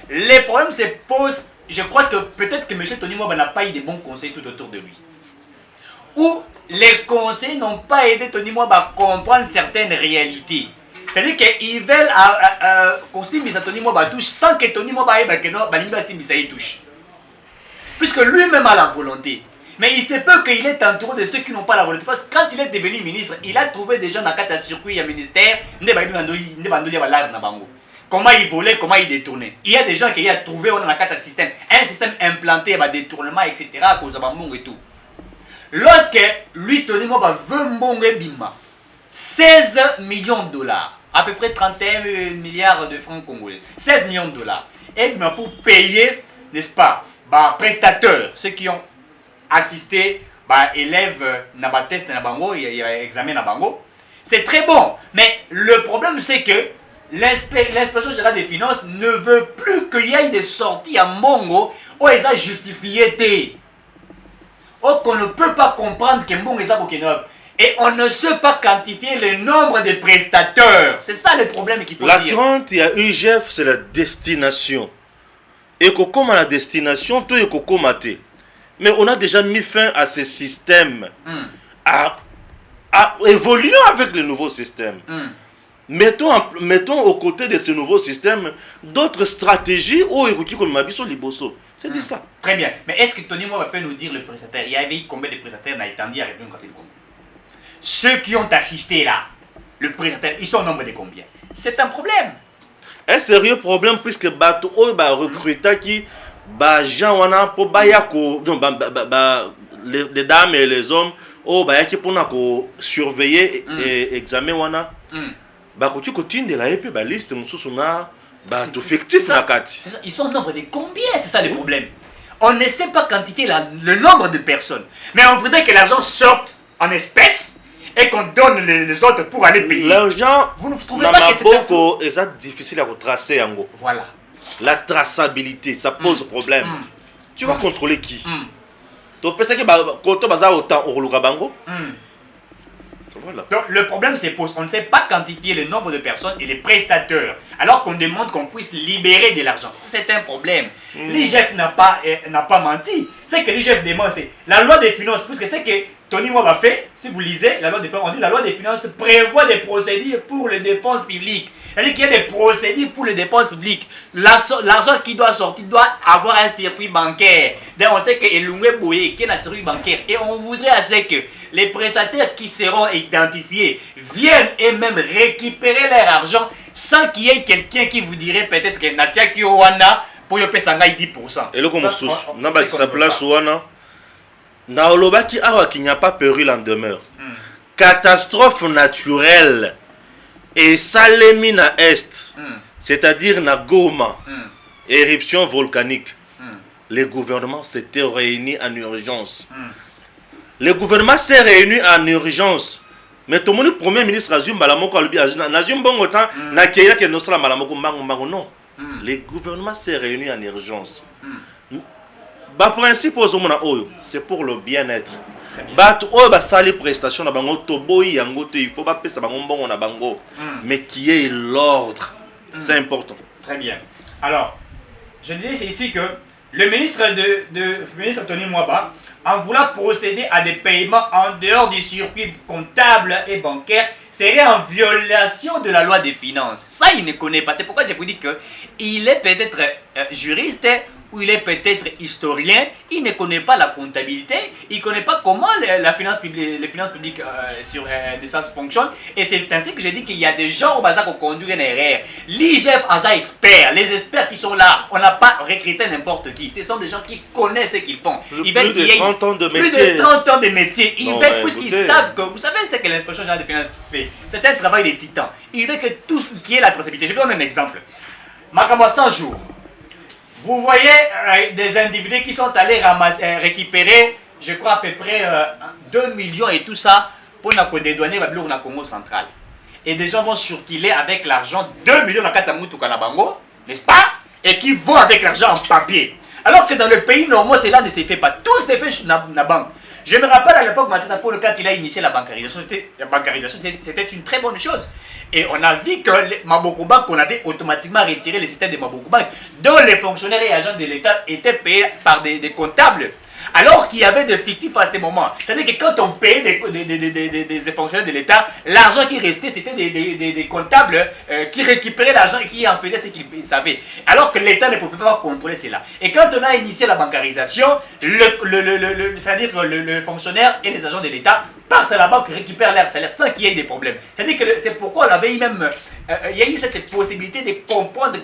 Le problème se pose, je crois que peut-être que M. Tony Mwaba n'a pas eu de bons conseils tout autour de lui. Ou les conseils n'ont pas aidé Tony Mwaba à comprendre certaines réalités. C'est-à-dire qu'ils veulent qu'on simbisa Tony Mwaba touche sans que Tony Mwaba ait simbisa y touche. Puisque lui-même a la volonté. Mais il se peut qu'il est entouré de ceux qui n'ont pas la volonté. Parce que quand il est devenu ministre, il a trouvé des gens dans le circuit, il y a ministère, comment il volait, comment il détournait. Il y a des gens qui ont trouvé dans le système, un système implanté, détournement, etc. à cause de Bambong et tout. Lorsque lui, Tony Mwaba veut Mbongwe Bima, 16 millions de dollars, à peu près 31 milliards de francs congolais, 16 millions de dollars, et pour payer, n'est-ce pas, prestateurs, ceux qui ont assisté, élèves, na test na bango, il y a examen na bango. C'est très bon, mais le problème c'est que l'inspection générale des finances ne veut plus qu'il y ait des sorties à Mongo où ils ont justifié. Qu'on ne peut pas comprendre que Mongo est à Bokenop. Et on ne sait pas quantifier le nombre de prestateurs. C'est ça le problème qu'il faut dire. La crainte, il y a UGF, c'est la destination. Et comme à la destination, tout est cocomaté. Mais on a déjà mis fin à ce système. Évoluons avec le nouveau système. Mettons aux côtés de ce nouveau système d'autres stratégies où comme Mabiso Liboso. C'est dit ça. Très bien. Mais est-ce que Tony Mwaba peut nous dire le prestataire? Il y avait combien de prestataires dans Etandi à République du Congo? Ceux qui ont assisté là, le prestataire, ils sont au nombre de combien? C'est un problème. Un sérieux problème puisque Bato recruta qui gens wana po bayako les dames et les hommes bayaki pona ko surveiller et examiner wana bakoki ko tinde la épée liste mususu na bato fictif na kati. Ils sont au nombre de combien? C'est ça le problème. On ne sait pas quantifier le nombre de personnes, mais on voudrait que l'argent sorte en espèces et qu'on donne les autres pour aller payer. L'argent, vous ne trouvez pas que c'est difficile à retracer en gros. Voilà. La traçabilité, ça pose problème. Tu vas contrôler qui? Tu penses que quand tu as autant au Bango? Voilà. Donc le problème c'est qu'on ne sait pas quantifier le nombre de personnes et les prestateurs, alors qu'on demande qu'on puisse libérer de l'argent. C'est un problème. L'IGF n'a pas menti. C'est que l'IGF demande, c'est la loi des finances, puisque c'est que Tony Mwaba fait, si vous lisez la loi des finances, on dit la loi des finances prévoit des procédures pour les dépenses publiques. C'est-à-dire qu'il y a des procédures pour les dépenses publiques. L'argent qui doit sortir doit avoir un circuit bancaire. Donc on sait que Elungwe Boye qui est un circuit bancaire. Et on voudrait que les prestataires qui seront identifiés viennent eux-mêmes récupérer leur argent sans qu'il y ait quelqu'un qui vous dirait peut-être que Natia Kiowana pour y payer 10%. Et le comme ça place Wana. Naolobaki awa qu'il n'y a pas péril en demeure. Catastrophe naturelle et Salemi na Est, c'est-à-dire na Goma, éruption volcanique. Le gouvernement s'était réuni en urgence. Le gouvernement s'est réuni en urgence. Mais tout le monde, premier ministre Azum Balamoko a dit Nazum Bongotan, na Keya ke nosala Balamoko Mbango non. Le gouvernement s'est réuni en urgence. Principe c'est pour le bien-être. Sali prestation na bango toboyi yango te il faut pas pesa bango mbongo na bango mais qui est l'ordre. C'est important. Très bien. Alors, je disais ici que le ministre ministre Tony Mwaba, en voulant procéder à des paiements en dehors du circuit comptable et bancaire, serait en violation de la loi des finances. Ça, il ne connaît pas. C'est pourquoi je vous dis qu'il est peut-être juriste ou il est peut-être historien. Il ne connaît pas la comptabilité. Il ne connaît pas comment les finances publiques sur des sens fonctionnent. Et c'est ainsi que je dis qu'il y a des gens au bazar qui conduisent une erreur. L'IGF a des experts. Les experts qui sont là, on n'a pas recruté n'importe qui. Ce sont des gens qui connaissent ce qu'ils font. Ils veulent qu'il y ait 30 ans de métier. Plus de 30 ans de métier. Ils veulent, puisqu'ils savent que, vous savez ce que l'inspection générale des finances fait. C'est un travail de titan. Il veut que tout ce qui est la traçabilité. Je vous donne un exemple. Macamo 100 jours. Vous voyez des individus qui sont allés récupérer, je crois à peu près 2 millions et tout ça pour nous dédouaner le Congo central. Et des gens vont circuler avec l'argent, 2 millions dans Katamutu Kanabango, n'est-ce pas? Et qui vont avec l'argent en papier. Alors que dans le pays normal, cela ne se fait pas. Tout se fait dans la banque. Je me rappelle à l'époque, Matata Polo, quand il a initié la bancarisation, c'était une très bonne chose. Et on a vu que Maboko Bank, on avait automatiquement retiré le système de Maboko Bank, dont les fonctionnaires et agents de l'État étaient payés par des comptables. Alors qu'il y avait des fictifs à ces moments. C'est-à-dire que quand on payait des fonctionnaires de l'État, l'argent qui restait, c'était des comptables qui récupéraient l'argent et qui en faisaient ce qu'ils savaient. Alors que l'État ne pouvait pas contrôler cela. Et quand on a initié la bancarisation, c'est-à-dire que le fonctionnaire et les agents de l'État partent à la banque et récupèrent leur salaire sans qu'il y ait des problèmes. C'est-à-dire que c'est pourquoi on avait eu même... il y a eu cette possibilité de comprendre,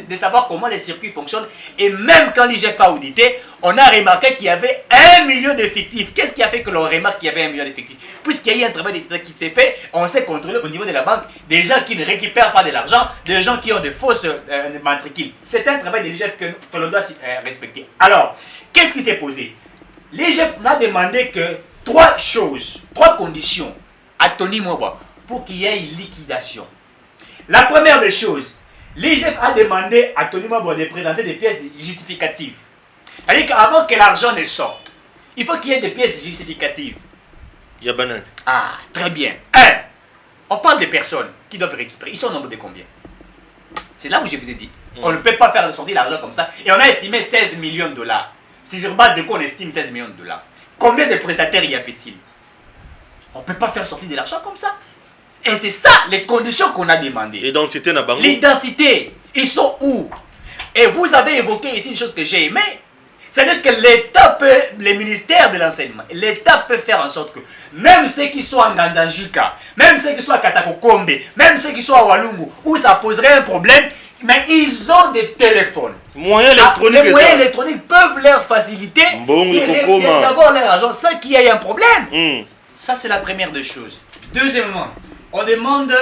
de savoir comment les circuits fonctionnent. Et même quand l'IGF a audité, on a remarqué qu'il y avait 1 million d'effectifs. Qu'est-ce qui a fait que l'on remarque qu'il y avait 1 million d'effectifs? Puisqu'il y a eu un travail qui s'est fait, on s'est contrôlé au niveau de la banque des gens qui ne récupèrent pas de l'argent, des gens qui ont de fausses matricules. C'est un travail de l'IGF que l'on doit respecter. Alors, qu'est-ce qui s'est posé? L'IGF n'a demandé que 3 choses, 3 conditions à Tony Mwaba pour qu'il y ait une liquidation. La première des choses, l'IGF a demandé à Tony Mwaba de présenter des pièces justificatives. C'est-à-dire qu'avant que l'argent ne sorte, il faut qu'il y ait des pièces justificatives. Yabanan. Ah, très bien. 1. On parle des personnes qui doivent récupérer. Ils sont au nombre de combien? C'est là où je vous ai dit. On ne peut pas faire sortir l'argent comme ça. Et on a estimé 16 millions de dollars. C'est sur base de quoi on estime 16 millions de dollars? Combien de prestataires y avait-il? On ne peut pas faire sortir de l'argent comme ça. Et c'est ça les conditions qu'on a demandées. L'identité n'a pas. L'identité, ils sont où? Et vous avez évoqué ici une chose que j'ai aimée. C'est-à-dire que l'État peut, les ministères de l'enseignement, l'État peut faire en sorte que même ceux qui sont en Gandanjika, même ceux qui sont à Katakokombe, même ceux qui sont à Walungu, où ça poserait un problème, mais ils ont des téléphones. Moyens électroniques. Les moyens électroniques peuvent leur faciliter d'avoir leur argent sans qu'il y ait un problème. Ça, c'est la première des choses. Deuxièmement, on demande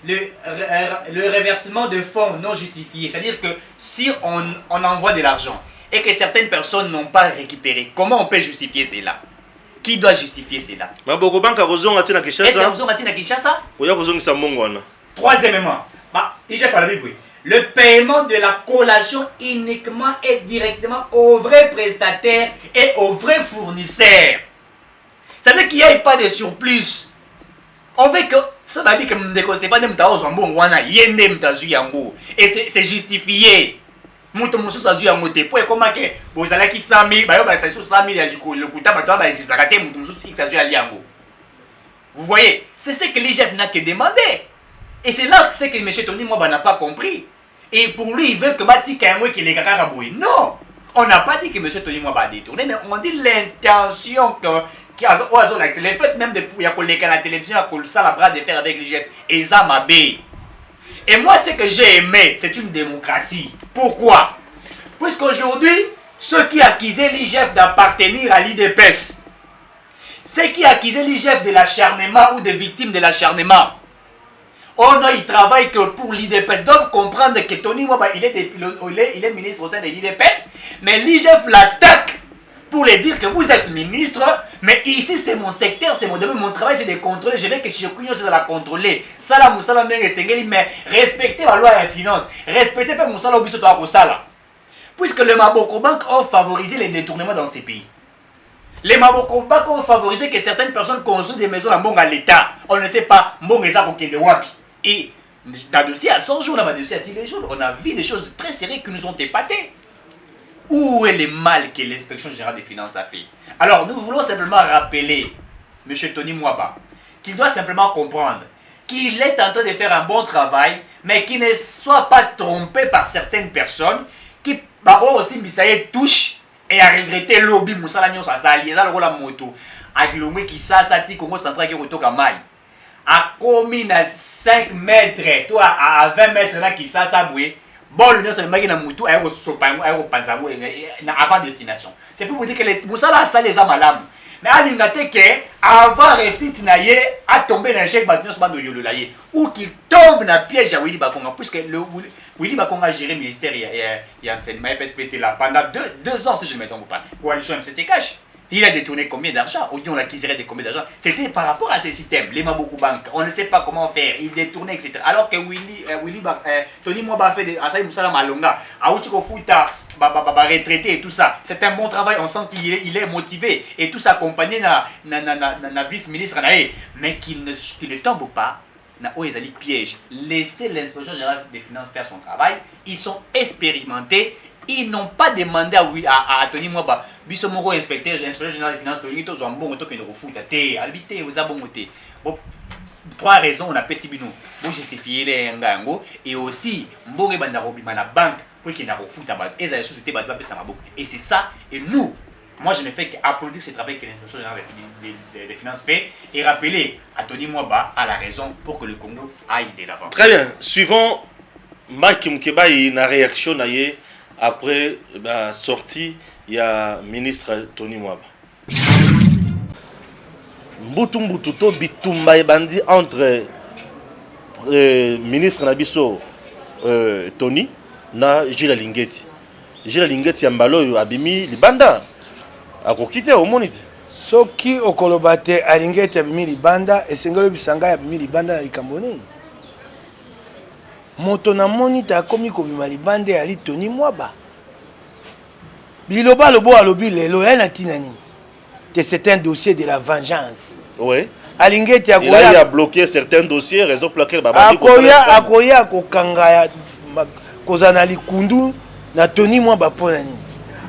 le reversement de fonds non justifiés. C'est-à-dire que si on envoie de l'argent et que certaines personnes n'ont pas récupéré, comment on peut justifier cela? Qui doit justifier cela? Est-ce que vous avez Kinshasa? Troisièmement, le paiement de la collation uniquement et directement aux vrais prestataires et aux vrais fournisseurs. C'est-à-dire qu'il n'y ait pas de surplus. On veut que ça va dire que et c'est justifié. Vous voyez, c'est ce que l'IGF n'a que demandé. Et c'est là que M. Tony Mwaba n'a pas compris. Et pour lui, il veut que Bati Kaimwe qui les Kakaraboui. Non, on n'a pas dit que M. Tony Mwaba a détourné, mais on dit l'intention que les faits même depuis la télévision à ça la bras de fer avec l'IGF et ça m'a bé. Et moi, ce que j'ai aimé, c'est une démocratie. Pourquoi? Puisqu'aujourd'hui, ceux qui accusaient l'IGF d'appartenir à l'IDPS, ceux qui accusaient l'IGF de l'acharnement ou des victimes de l'acharnement, ils travaillent que pour l'IDPS, doivent comprendre que Tony Mwaba, il est ministre au sein de l'IDPS, mais l'IGF l'attaque pour lui dire que vous êtes ministre, mais ici c'est mon secteur, c'est mon domaine, mon travail c'est de contrôler, je veux que chez Kunyo c'est la contrôler. Ça là, Moussala mais respectez la loi et la finance, respectez pas Moussala Obisoto Akosala. Puisque les Maboko Bank ont favorisé les détournements dans ces pays. Les Maboko Bank ont favorisé que certaines personnes construisent des maisons à l'État. On ne sait pas, et dans le dossier à 100 jours, dans le dossier à 10 jours, on a vu des choses très sérieuses qui nous ont épatés. Où est le mal que l'inspection générale des finances a fait? Alors, nous voulons simplement rappeler M. Tony Mwaba qu'il doit simplement comprendre qu'il est en train de faire un bon travail, mais qu'il ne soit pas trompé par certaines personnes qui, aussi, Misaye touche et a regretté le lobby Moussala Nyon Sasali, dans le la moto, avec le mec qui s'assati Congo central qui retourne à Maï. À combien à 5 mètres, toi à 20 mètres là qui s'assaboué. Bon, l'union c'est le mec qui n'a moutou avant destination. C'est pour vous dire que les Moussala ça les a malades. Mais à l'ingate que avant récit naïe a tombé dans le chèque bâtiment sur bande yololaye ou qui tombe dans le piège à Willy Bakonga puisque le Willy Bakonga a géré le ministère et enseignement PSPT là pendant 2 ans si je ne me trompe pas. Coalition MCC Cash. Il a détourné combien d'argent? Ou dit on l'acquiserait de combien d'argent? C'était par rapport à ces systèmes, les Maboko Bank. On ne sait pas comment faire, il détournait, etc. Alors que Tony Mwaba fait des Asaï Moussala Malonga, Aouchiko Fouta, retraité et tout ça. C'est un bon travail, on sent qu'il est motivé. Et tout ça accompagné na vice-ministre, mais qu'il ne tombe pas. Ils piège. Laissez l'inspection générale des finances faire son travail. Ils sont expérimentés. Ils n'ont pas demandé à Tony Mwaba, biso moko inspecteur général des finances, Tony to zambongo to kende kofuta te, albité aux abongote. Bon, trois raisons on a pesi bino. Bon justifier les ngango et aussi mbongo banda robima na banque pour qu'il n'a kofuta ba eza société ba pesa maboko. Et c'est ça et nous moi je ne fais qu'applaudir ce travail que l'inspection générale des finances fait et rappeler à Tony Mwaba à la raison pour que le Congo aille de l'avant. Très bien, suivant Mike Mukeba et une réaction naie après la sortie, il y a ministre Tony Mwaba. Mbutu to bitumba ebandi entre ministre Nabiso Tony na Gilles Lingeti. Gilles Lingeti ya mbalo abimi libanda akokite omonite. Soki okolobate Alingeti abimi libanda esengelo bisanga abimi libanda na likamboni. Moto na monita akomi kobima libanda ya Tony Mwaba. Biloba lobo alobi lelo ya na tinani. C'est un dossier de la vengeance. Oui. Alingeti il a bloqué certains dossiers, raison pour laquelle akoya kokanga ya kozana likundu na Tony Mwaba pona nini.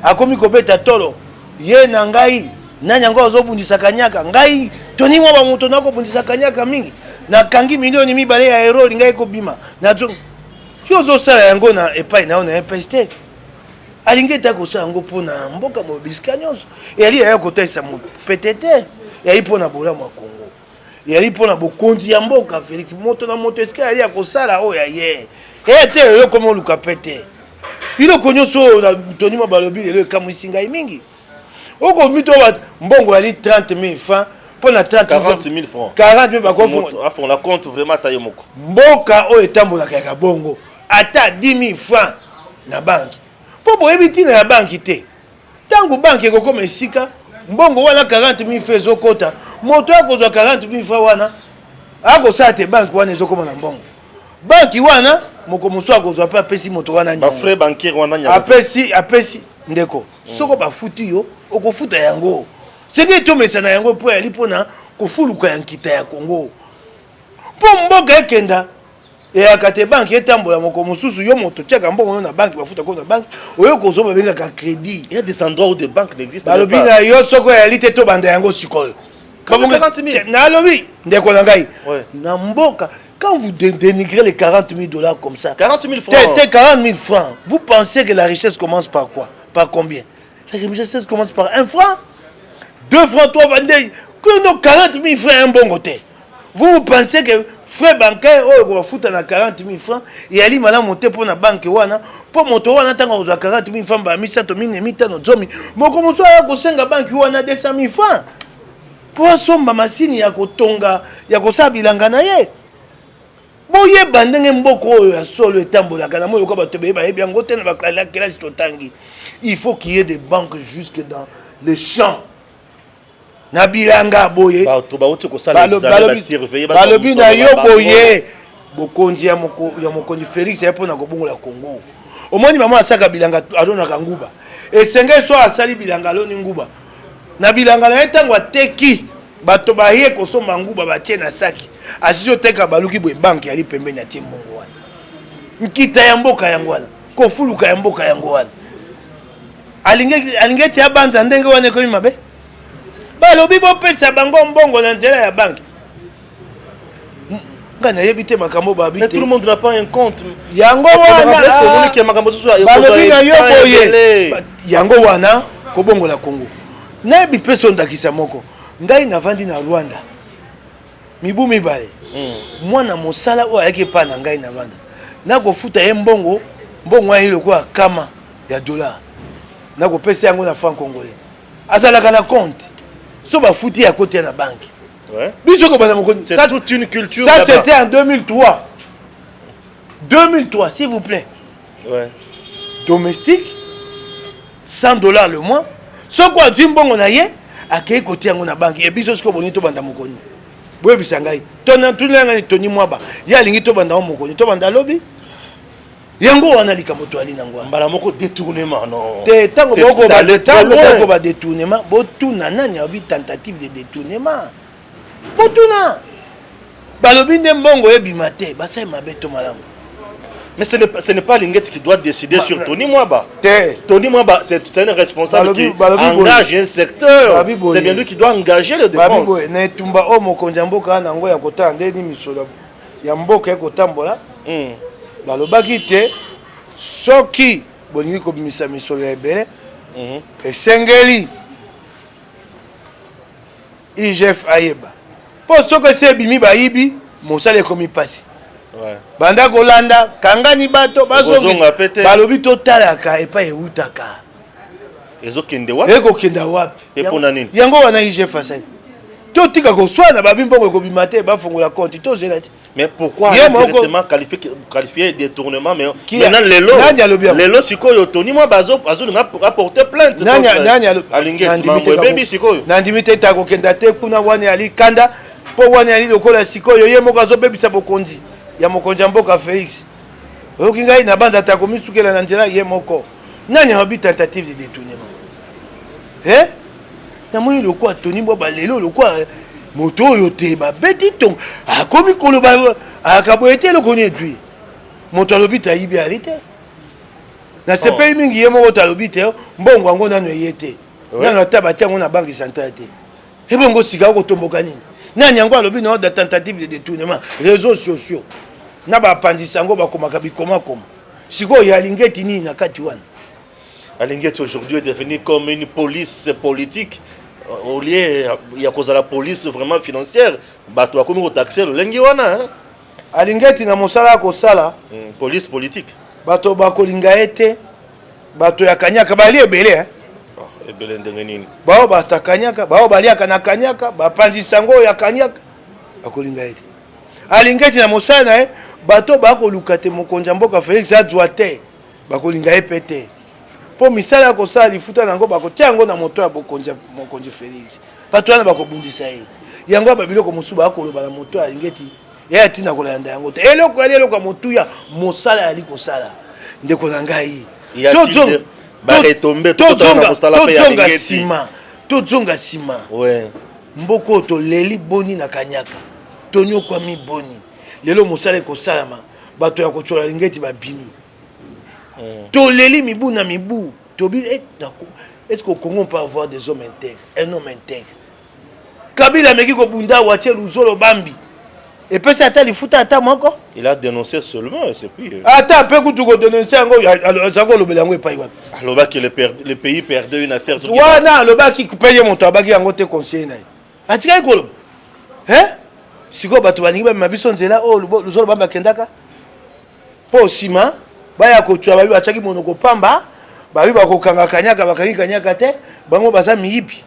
Akomi kobeta tolo ye na ngai nani yango azobundisa kanyaka ngai Tony Mwaba moto nako bundisa kanyaka mingi na kangi milioni mibale ya euro lingai ko bima na zo yozo sala yango na epai na ona EPST Alingeti akosala yango pona mboka mobisika nyonso yali ya kotesa mo PTT yali pona bolamu ya Congo yali pona bokonzi ya mboka Félix moto na moto esika yali akosala oya ye ete yo komo luka pete biloko nyonso na Tony Mwaba lobi lelo ekamwisi ngai mingi oko mito ba mbongo yali 30,000 francs pona 40,000 francs 40,000 bakofu afon la compte vraiment taille moko mboka o etambolaka ya bongo ata 10,000 francs na banki po boyebi tina ya banki te tango banki ekokoma esika mbongo wana 40,000 francs ezokota moto akozwa 40,000 francs wana akosala te banki wana ezokoma na mbongo banki wana moko mosu akozwa pe apesi moto wana ba frais bancaire wana nya apesi ndeko soko bafuti yo okofuta yango senge tomesa na yango po yali pona kofuluka ya nkita ya Congo po mboka ekenda eyaka te banki etambola moko mosusu yo moto tiaka mbongo na banki bafuta ko na banki oyo kozoba bengaka crédit. Il y a des endroits où des banques n'existent pas. Balobi na yo soko yali te to banda yango sikoyo 40,000 na lobi ndeko na ngai na mboka. Quand vous dénigrez les 40,000 dollars comme ça, 40,000 francs. 40,000 francs, vous pensez que la richesse commence par quoi? Par combien? La richesse commence par 1 franc, 2 francs, 3 francs. Que nos 40,000 francs un bon côté. Vous pensez que frais bancaires, on va foutre à 40,000 francs, et aller maintenant monter pour la banque, pour monter, on attend 40,000 francs, bah, 100,000, 100,000, 100,000. Mais comment ça, on a banque, on a 200,000 francs. Pour somba masini ya kotonga, ya kosabilanga na ye. Boye bandenge mboko oyo ya solo etambolaka na moyo ko bato be bayebi yango te na bakala kelasi totangi. Il faut qu'il y ait des banques jusque dans les champs. Na bilanga boye bato bauti ko sala examen ba surveiller ba balobi na yo boye bokonzi ya mokonzi Félix ya pona ko bongola Congo. Omoni mama asaka bilanga adona kanguba. Esenge so asali bilanga loni nguba. Na bilanga na etango ateki bato baye ko somba nguba batie na saki. Asizo teka baluki boye banki ali pembeni atie mbongo wana. Nkita ya mboka yango wana. Kofuluka ya mboka yango wana. Alingeti ya banza ndenge wana ko mabe. Balobi bo pesa bango mbongo na nzela ya banki. Ngana yebite makambo babi te. Mais tout le monde n'a pas un compte. Yango wana est-ce que vous qui makambo so balobi na yo boye. Yango wana ko bongo la Congo. Na bi peso ndakisa moko. Ngai navandi na Rwanda. Mibu mibale. Mwana mosala o ayeke pa na ngai na banda. Na ko futa ye mbongo ayi lokwa kama ya dollar. Na ko pesa yango na franc congolais. Azalaka na compte. So ba futi ya côté na banque. Ouais. Biso ko bana moko. C'est toute une culture. Ça c'était en 2003. 2003 s'il vous plaît. Ouais. Domestique $100 le mois. So quoi zimbongo na ye akei côté yango na banque. Et biso ko bonito banda mokoni. Boye bisangai tona tunanga ni Tony Mwaba ya lingi to banda moko to banda lobi yango wana likambo to ali nangwa mbala moko détournement non te tango boko ba tango ba détournement botuna nani abi tentative de détournement botuna balobi nde mbongo ebima te basai mabe to malamu Mais ce n'est pas Alingeti qui doit décider sur Tony Mwaba. Tony Mwaba, c'est un responsable qui engage un secteur. C'est bien lui qui doit engager les dépenses. Netumba o mokonzi mboka na ngo ya kota ndeni misolo ya mboka ekotambola. Balobaki te soki bolingi ko bimisa misolo ya ebele. Esengeli IGF ayeba. Po soki se bimi bayibi mosale komi pasi. Banda kolanda kangani bato bazongi balobi totalaka epa eutaka ezokende wapi ekokenda wapi epona nini yango wana IGF asali totika koswana babimbo ekobima te bafongola compte tozela te. Mais pourquoi directement qualifier détournement mais maintenant lelo sikoyo Tony moi bazo rapporter plainte Alingeti mambo baby sikoyo nandimi te ta kokenda te kuna wana ali kanda po wana ali lokola sikoyo ye moko azobebisa bokonzi ya mokonzi mboka Félix oyoki ngai na banza ta komisukela na nzela ye moko nani abi tentative de détournement na moi lokwa Tony Mwaba lelo lokwa moto oyo te babeti tong akomi koloba akaboyete lokoni etui moto alobi ta yibi alite na sepeli mingi ye moko talobi te mbongo yango nano eyete nano ata batiango na banque centrale te ebongo sika kotomboka nini nani yango alobi na ordre de tentative de détournement réseaux sociaux na bapanzisa yango bakomaka bikomakoma sikoyo Alingeti nini na kati wana. Alingeti aujourd'hui est devenu comme une police politique au lieu il y a cause à la police vraiment financière bato bakomi kotaxer lengi wana Alingeti na mosala kosala police politique bato bakolinga ete bato ya kanyaka bali ebele ebele ndenge nini bao batakanyaka bao baliaka na kanyaka bapanzisa ngo ya kanyaka bakolinga ete Alingeti na mosala na bato bakoluka te mokonzi mboka Félix azwa te bakolinga epete po misala kosala lifuta nango bakotia yango na moto ya mokonzi Félix bato wana bakobundisa ye yango babiloko mosuba akoloba na moto ya Alingeti ya tina kolanda yango te eloko ya eloko motuya mosala ali kosala ndeko na ngai tozonga sima mboko to leli boni na kanyaka tonyokwa mi boni lelo mosala kosalama bato ya kochola Alingeti babimi to leli mibu na mibu tobi est-ce qu'au Congo on peut avoir des hommes intègres un homme intègre Kabila meki ko bunda wache luzolo bambi et puis ça t'a futa ata moko il a dénoncé seulement c'est puis ata pe kutu ko dénoncer ngo zango lobela ngo epai wapi aloba que le pays perdait une affaire wana aloba ki paye monto abaki yango te conseiller na atika ikolo siko bato balingi ba mabiso nzela o luzolo bamba kendaka po sima baya kochwa babi bachaki monoko pamba babi bakokanga kanyaka bakangi kanyaka te bango baza miyibi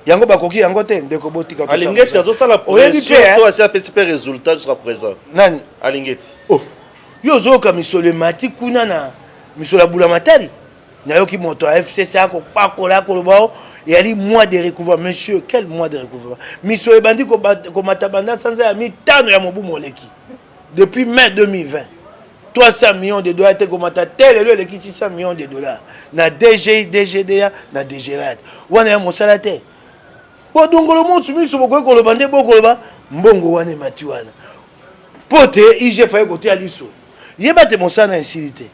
yango bakoki yango te ndeko botika to Alingeti azosala pression to asia petit peu résultat jusqu'à présent nani Alingeti yo zoka misole mati kuna na misola bula matari na yoki moto a FCC ako pakola ko lobao yali mois de recouvrement monsieur quel mois de recouvrement misole bandi ko matabanda sanza ya mitano ya mobu moleki depuis mai 2020 $300 millions te komata tel le qui 600 millions de dollars na DGI DGDA na DGRAT wana ya mosala te bo dongolo monsu miso boko ko lobande boko loba mbongo wana mati wana pote IGF fa côté aliso yeba te mosala na insilité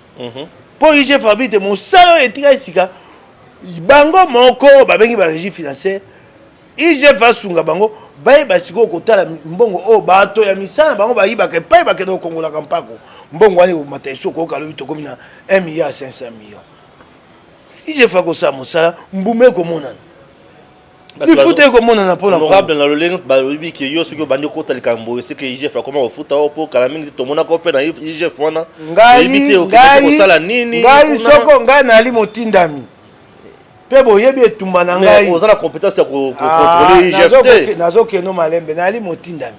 po IGF habite mosala etika sika bango moko babengi ba régie financière IGF asunga bango baye basiko kotala mbongo o bato ya misana bango bayiba ke paye bakendo kongola kampako mbongo wani mataiso ko kalobi to komina 1,5 milliard IGF akosa mosala mbume ko monana il faut que mon en apprenne honorable na loleng ba lobi ke yo siko bandi ko tali kambo c'est que IGF comment au futa po kala mingi to mona ko pe na IGF wana ngai ko sala nini ngai soko ngai na ali motindami pe boyebi etumba na ngai ozala compétence ya ko contrôler IGF nazo ke no malembe na ali motindami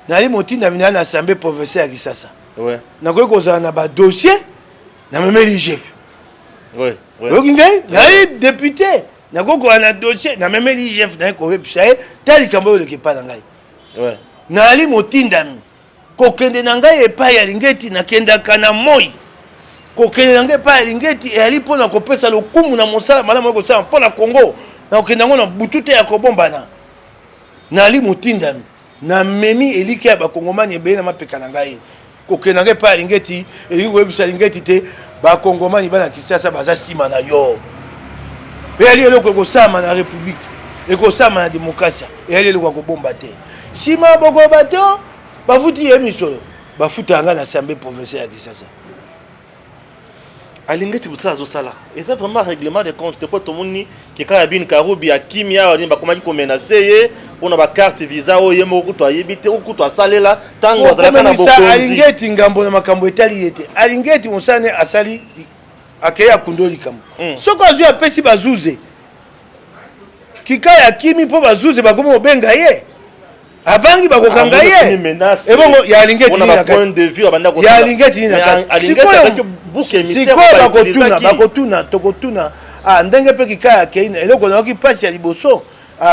na ali motindami na assemblée provinciale ya Kisasa na ko kozala na ba dossier na même IGF oyoki ngai ngai député nakokola na dossier na même IGF na ko webisa tali kambo yo lekepa na ngai na ali motindami kokende na ngai epai ya Alingeti nakendaka na moi kokende na ngai epai ya Alingeti ali mpona kopesa lokumu na mosala malamu ekosala mpona Congo na kokende yango na butu te ya kobombana na ali motindami na memi eliki ya bakongomani ebele na mapeka na ngai kokendanga epai ya lingeti elingi koyebisa lingeti te bakongomani bana Kinshasa baza nsima na yo eyali eloko ekosama na république ekosama na démocratie eyali eloko akobomba te nsima bokoba te bafuti ye misolo bafuta yanga na assemblée provinciale ya Kinshasa alingeti busala azosala eza vraiment règlement de compte te po tomoni keka ya bini karubi ya kimi awa nini bakomaki komenase ye mpona bacarte visa oyo ye moko kutu ayebi te okutu asalela ntango azalaka na bokonzi alingeti ngambo na makambo etali ye te alingeti mosala ne asali akei akundo likambo soki azwi apesi bazuze kika ya kimi mpo bazuze bakomi kobenga ye abangi bakokanga ye ebongo ya alingeti ya alingeti nini sikoyo bakotuna tokotuna ndenge mpe kika ya kei eloko nayoki mpasi ya liboso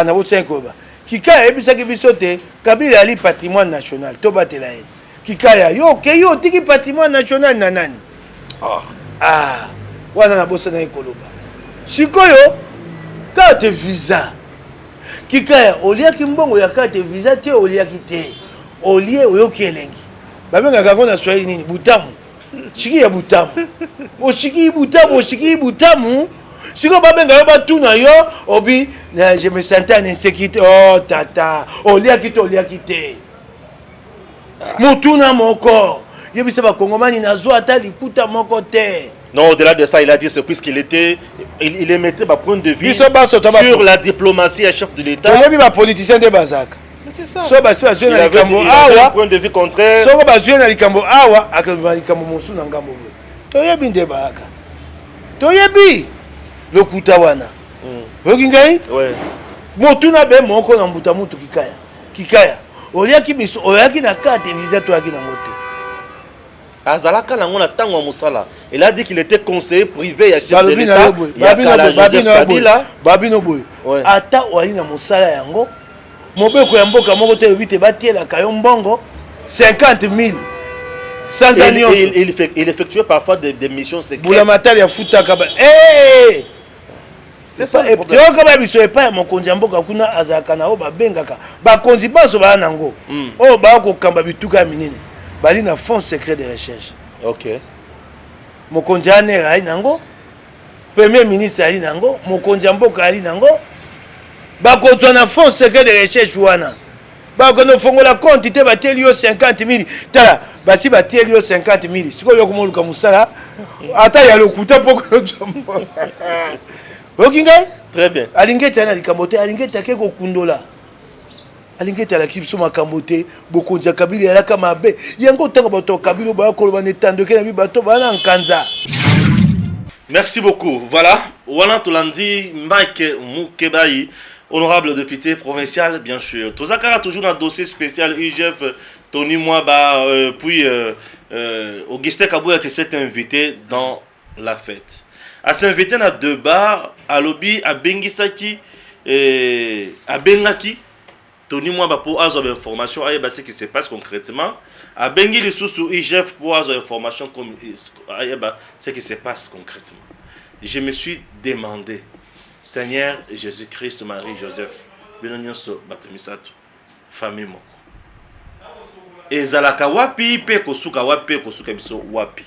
nabosangi koyeba kika ayebisaki biso te Kabila ali patrimoine national tobatela ye kika ya yo kei otiki patrimoine national na nani wana nabosanaki koloba sikoyo karte visa kikaya oliaki mbongo ya karte visa te oliaki te olie oyoki elengi babengaka yango na swahili nini butamu chiki ya butamu oshiki butamu siko babenga yo batuna yo obi je me sentais en insécurité oh tata oliaki te oliaki te mutuna moko yebisa bakongomani nazwa ata likuta moko te. Non, au-delà de ça, il a dit c'est puisqu'il était, il émettait ma point de vue sur la diplomatie et chef de l'État. Il y a des politiciens de Bazak. C'est ça. So basi bazwe na likambo awa, point de vue contraire. So bazwe na likambo awa, akaba likambo mosu na ngambo. Toyebi nde baka. Toyebi lokuta wana. Okingai? Ouais. Motuna be moko na mbuta mutu kikaya. Kikaya. Oliaki biso, oliaki na carte visa to aki na ngote. Azalaka na ngona tango musala. Il a dit qu'il était conseiller privé ya chef de l'État. Babino boy. Ata wali na musala yango. Mobeko ya mboka moko te bite batiela kayo mbongo 50 000. Sans alliance. Il effectuait parfois des missions secrètes. Boula matali ya futa kaba. C'est ça le problème. Yo kaba biso epa mon konzi mboka kuna azaka na o babengaka. Ba konzi baso ba nango. O ba ko kamba bituka minene. Bali na fonds secret de recherche. OK. Mokonzi anera ali nango. Premier ministre ali nango, mokonzi mboka ali nango. Bakozwa na fonds secret de recherche wana. Bakono fongola compte te bateli yo 50 000. Tala, basi bateli yo 50 000. Siko yo komoluka musala. Ata ya lokuta poko jombo. Okinga? Très bien. Alingeti ana likambote, alingeti akeko kundola. Alingeti ala kibso makambote, bokonja Kabila alaka mabe. Yango tanga bato Kabila ba ko ba netandoke na bi bato bana nkanza. Merci beaucoup. Voilà, Wana Tolandi Mike Moukebayi, honorable député provincial, bien sûr. Tozakara toujours dans le dossier spécial UGF, Tony Mwaba, puis Augustin Kabouya qui s'est invité dans la fête. À s'inviter dans deux bars, à lobby, à Bengisaki, à Bengaki, Tony Mwaba pour avoir information, à ce qui se passe concrètement. À Bengi les sous IGF pour avoir information comme ce qui se passe concrètement. Je me suis demandé, Seigneur Jésus-Christ, Marie, Joseph, Benonyoso, Batemisato, famille moko. Ezalaka wapi, pe kosuka wapi, kosuka biso wapi.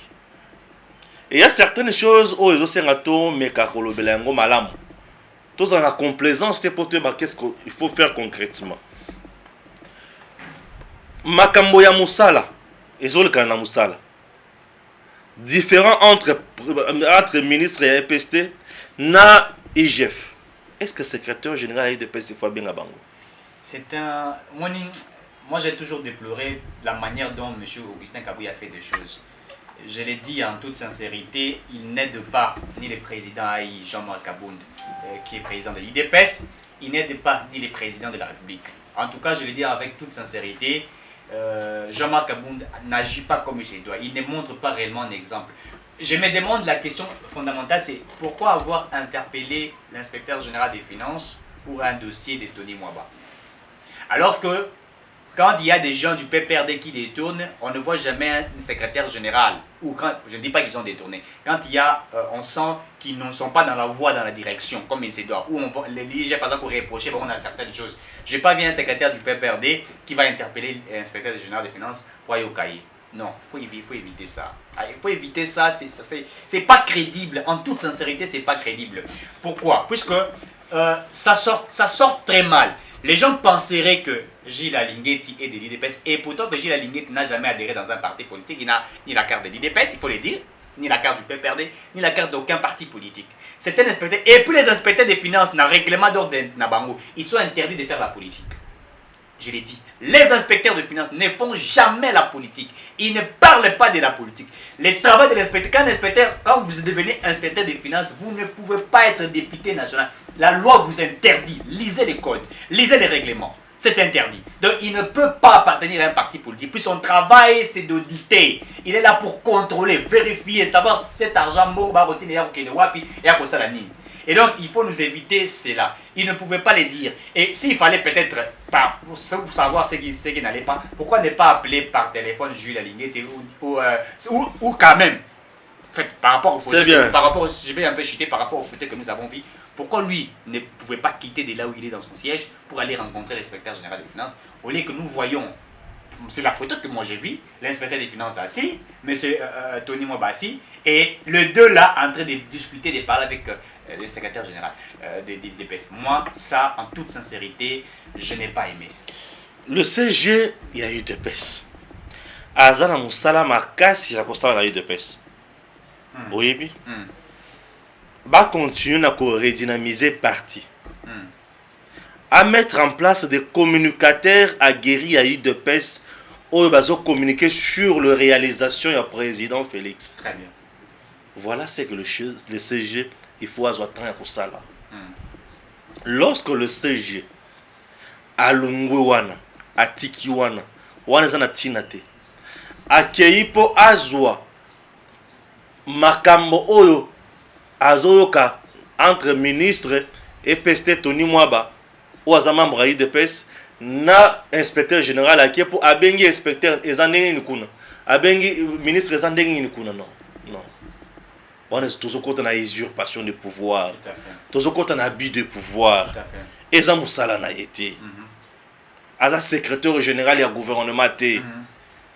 Et il y a certaines choses où ils ont sengato, mais kakolobelango malamu. Tous en la complaisance, c'est pour te dire qu'est-ce qu'il faut faire concrètement. Makambo ya musala, ezoleka na musala. Différent entre ministre et EPST na IGF. Est-ce que le secrétaire général de EPST faut bien bango? C'est un... Moi j'ai toujours déploré la manière dont M. Augustin Kabouya a fait des choses. Je l'ai dit en toute sincérité, il n'aide pas ni le président Aïe Jean-Marc Kabound, qui est président de l'IDPS, il n'aide pas ni le président de la République. En tout cas, je l'ai dit avec toute sincérité, Jean-Marc Kabound n'agit pas comme il se doit, il ne montre pas réellement un exemple. Je me demande, la question fondamentale, c'est pourquoi avoir interpellé l'inspecteur général des finances pour un dossier de Tony Mwaba. Alors que quand il y a des gens du PPRD qui détournent, on ne voit jamais un secrétaire général. Ou quand, je ne dis pas qu'ils ont détourné. Quand il y a, on sent qu'ils ne sont pas dans la voie, dans la direction, comme il se doit. Ou l'IGF par exemple reprocher, on a certaines choses. Je n'ai pas vu un secrétaire du PPRD qui va interpeller l'inspecteur général des finances pour aller au cahier. Non, il faut éviter ça. Il faut éviter ça, c'est pas crédible. En toute sincérité, c'est pas crédible. Pourquoi? Puisque ça sort très mal. Les gens penseraient que Gilles Alinguetti est de l'IDPS, et pourtant que Gilles Alinguetti n'a jamais adhéré dans un parti politique. Il n'a ni la carte de l'IDPS, il faut le dire, ni la carte du PPRD, ni la carte d'aucun parti politique. C'est un inspecteur. Et puis les inspecteurs des finances, dans le règlement d'ordre de Nabango, ils sont interdits de faire la politique. Je l'ai dit, les inspecteurs de finances ne font jamais la politique. Ils ne parlent pas de la politique. Le travail de l'inspecteur, quand vous devenez inspecteur des finances, vous ne pouvez pas être député national. La loi vous interdit. Lisez les codes, lisez les règlements. C'est interdit. Donc il ne peut pas appartenir à un parti politique. Puis son travail, c'est d'auditer. Il est là pour contrôler, vérifier, savoir si cet argent bon va retirer et à cause de la ligne. Et donc, il faut nous éviter cela. Il ne pouvait pas les dire. Et s'il fallait peut-être, pour savoir ce qui n'allait pas, pourquoi ne pas appeler par téléphone Jules Alinguetti ou quand même, en fait, par rapport au photo, je vais un peu chuter par rapport aux photos que nous avons vues, pourquoi lui ne pouvait pas quitter de là où il est dans son siège pour aller rencontrer l'inspecteur général des finances, au lieu que nous voyons, c'est la photo que moi j'ai vue, l'inspecteur des finances assis, M. Tony Mwaba assis, et les deux là en train de discuter, de parler avec le secrétaire général de l'IDPS. Moi, ça, en toute sincérité, je n'ai pas aimé. Le CG, il y a eu de pèse. Azana Moussala Markas, il y a eu de pèse. Oui, va continuer à redynamiser parti. À mettre en place des communicateurs aguerris à UDPS où ils vont communiquer sur la réalisation du président Félix. Très bien. Voilà ce que le CG, il faut attendre à ça là. Lorsque le CG a Lungwana, a Tikiwana, wana zana tinate, a Keipo Azwa, Makambo Oyo, Azoyoka, entre ministre et Peste Tony Mwaba, ou à membre de PES, na inspecteur général à qui pour abengi inspecteur ezandenge nikuna, abengi ministre ezandenge nikuna, non, non. On est tous au côté de usurpation de pouvoir, tous au côté de abus de pouvoir. Et ça moussala na été. Aza secrétaire général il y a gouvernement té.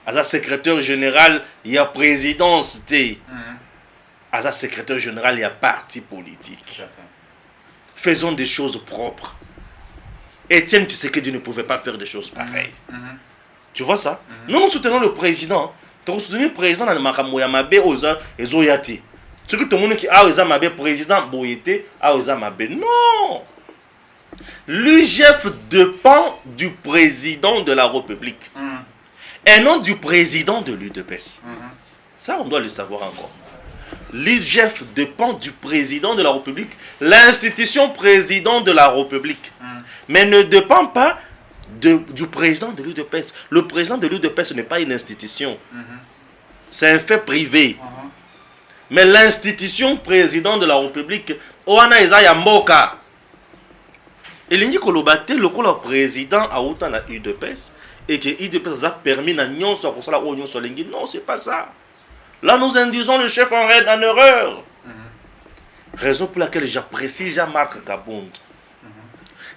Aza secrétaire général il y a présidence té. Aza secrétaire général il y a parti politique. Faisons des choses propres. Etienne Tshisekedi ne pouvait pas faire des choses pareilles. Tu vois ça? Nous soutenons le président. Nous soutenons le président dans le Makamoya Mabe Oza et Zoyati. Ce que tout le monde qui a Oza Mabe président Boyete a Oza Mabe. Non! L'UGF dépend du président de la République. Et non du président de l'UDPS. Ça, on doit le savoir encore. L'UGF dépend du président de la République, l'institution président de la République, mais ne dépend pas du président de l'UDPS. Le président de l'UDPS n'est pas une institution, c'est un fait privé. Mais l'institution président de la République, Oana Ezaya Mboka, il dit que le président a autant la UDPS et que l'UDPS a permis à Nyon soit pour ça la Oignon soit lingi. Non, c'est pas ça. Là, nous induisons le chef en erreur. Raison pour laquelle j'apprécie Jean-Marc Kabound.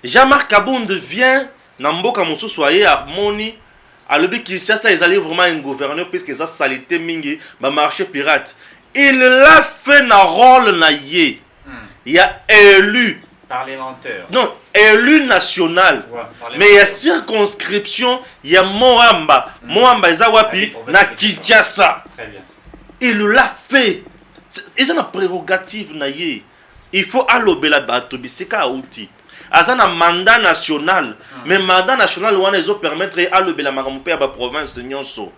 Jean-Marc Kabound vient, Namboka Moussou soyez à Moni, à l'objet Kinshasa, ils allaient vraiment un gouverneur, puisque ça salité mingi, ma marché pirate. Il l'a fait un rôle naïe. Il a élu. Parlementaire. Non, élu national. Mais il y a circonscription, il y a Moamba. Moamba, Zawapi, na Kinshasa. Très bien. Il l'a fait. Ils ont une prérogative. Il faut allober la batobi. C'est qu'à outil. Ils ont un mandat national. Mais mandat national, ils ont permettre d'allober la magamoupe à la province de Nyonso.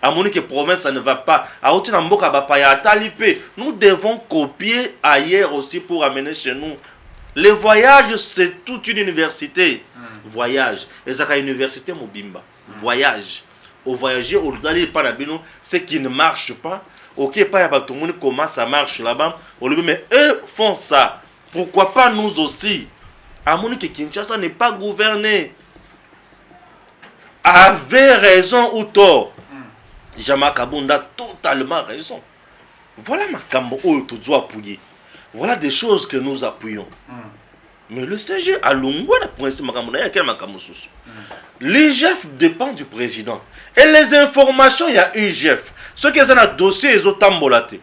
À mon que province, ça ne va pas. À outil Namboka Bapaya, Talipé. Nous devons copier ailleurs aussi pour amener chez nous. Le voyage, c'est toute une université. Voyage. Et ça, c'est une université Mobimba. Voyage. Au voyager, au d'aller par la ce qui ne marche pas. Ok, pas tout le monde comment ça marche là-bas. Mais eux font ça. Pourquoi pas nous aussi? À mon que Kinshasa n'est pas gouverné. Avait raison ou tort. Jean-Marc Kabound a totalement raison. Voilà ma cambo tu dois appuyer. Voilà des choses que nous appuyons. Mais le CG a l'ongwa la province Makamona, il y a quel Makamosus. L'IGF dépend du président. Et les informations, il y a IGF. Ceux qui ont un dossier, ils ont tambolaté.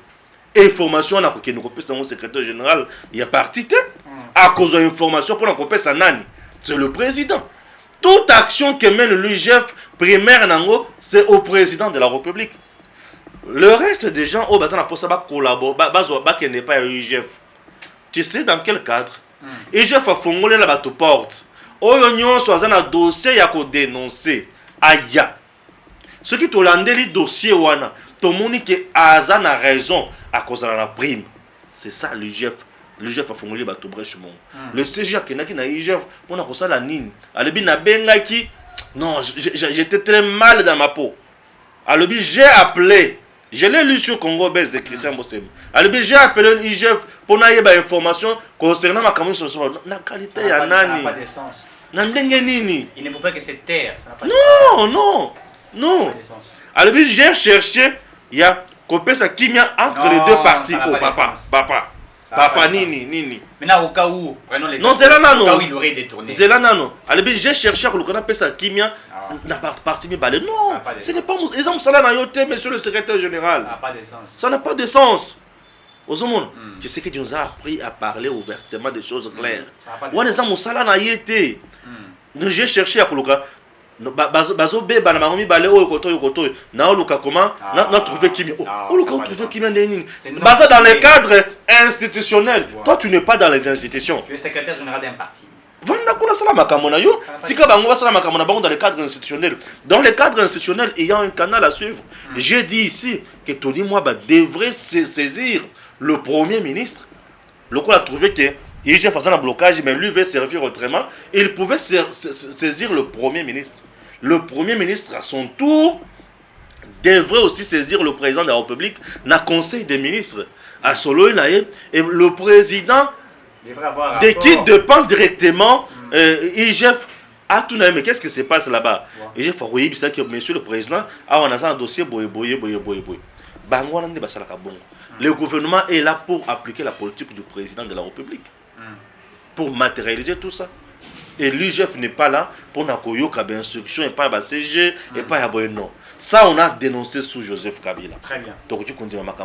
Information, on a que nous copions mon secrétaire général, il y a parti. À cause de l'information, pour nous copier ça, nani. C'est le président. Toute action que mène l'IGF primaire, c'est au président de la République. Le reste des gens, oh, bah, ça n'a pas ça, bah, collaborer, bah, qui n'est pas IGF. Tu sais dans quel cadre? IGF a formulé la bateau porte. Oh, yon soit un dossier, il y a qu'à dénoncer. Aïe. Ce qui te landé le dossier, wana, tout le monde qui a raison à cause de la prime. C'est ça l'IGF. L'IGF a formulé bateau brèche mon. Le CG qui n'a qu'à IGF, on a ça la nine. Alebi na benga qui. Non, j'étais très mal dans ma peau. Alebi, j'ai appelé. Je l'ai lu sur Congo Base de Christian Bossem. Alors, j'ai appelé l'IGF pour avoir des informations concernant ma caméra sur la qualité. Ça n'a pas de sens. Il ne peut pas que c'est terre. Non. Alors, j'ai cherché, il y a copié sa kimia entre les deux parties. Oh, papa, nini. Maintenant, au cas où, prenons les. Non, c'est là, non. Au cas où il aurait détourné. C'est là, non. Alors, j'ai cherché à copier sa kimia. La partie mais balé. Non, ce n'est pas mon exemple. Ça n'a pas monsieur le secrétaire général. Ça n'a pas de sens. Ça n'a pas de sens. Aux hommes, tu sais que tu nous as appris à parler ouvertement des choses claires. On est en salle n'a été. J'ai cherché à coloca. Bazo be bana mangomi balé o koto. Na oluka comment? Na trouvé qui oluka trouvé qui ndeni. Bazo dans les cadres institutionnels. Toi tu n'es pas dans les institutions. Tu es secrétaire général d'un parti. Vanda kuna sala makamona yo. Tika bango ba sala makamona bango dans les cadres institutionnels. Dans les cadres institutionnels, il y a un canal à suivre. J'ai dit ici que Tony Mwaba devrait saisir le Premier ministre. Le coup a trouvé que il a fait un blocage, mais lui veut servir autrement. Il pouvait saisir le Premier ministre. Le Premier ministre, à son tour, devrait aussi saisir le président de la République dans le Conseil des ministres. À Solo, et le président de qui dépend directement IGF. Ah, tout mais qu'est-ce qui se passe là-bas? IGF a dit que monsieur le président a un dossier boye. Le gouvernement est là pour appliquer la politique du président de la République. Pour matérialiser tout ça. Et l'IGF n'est pas là pour n'akoyoka instruction et pas la CG et pas la non. Ça, on a dénoncé sous Joseph Kabila. Très bien. Donc, tu continues à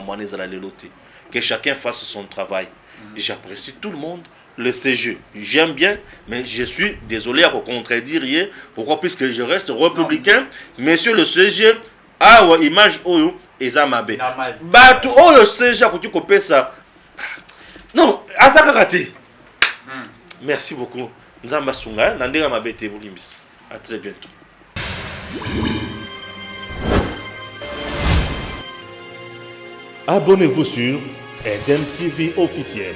que chacun fasse son travail. J'apprécie tout le monde. Le CG, j'aime bien, mais je suis désolé à vous contredire. Pourquoi? Puisque je reste républicain. Monsieur le CG, image oyo, ezamabe. Batu oyo CG, à côté de ça. Non, Asakakati. Merci beaucoup. À très bientôt. Abonnez-vous sur Eden TV officiel.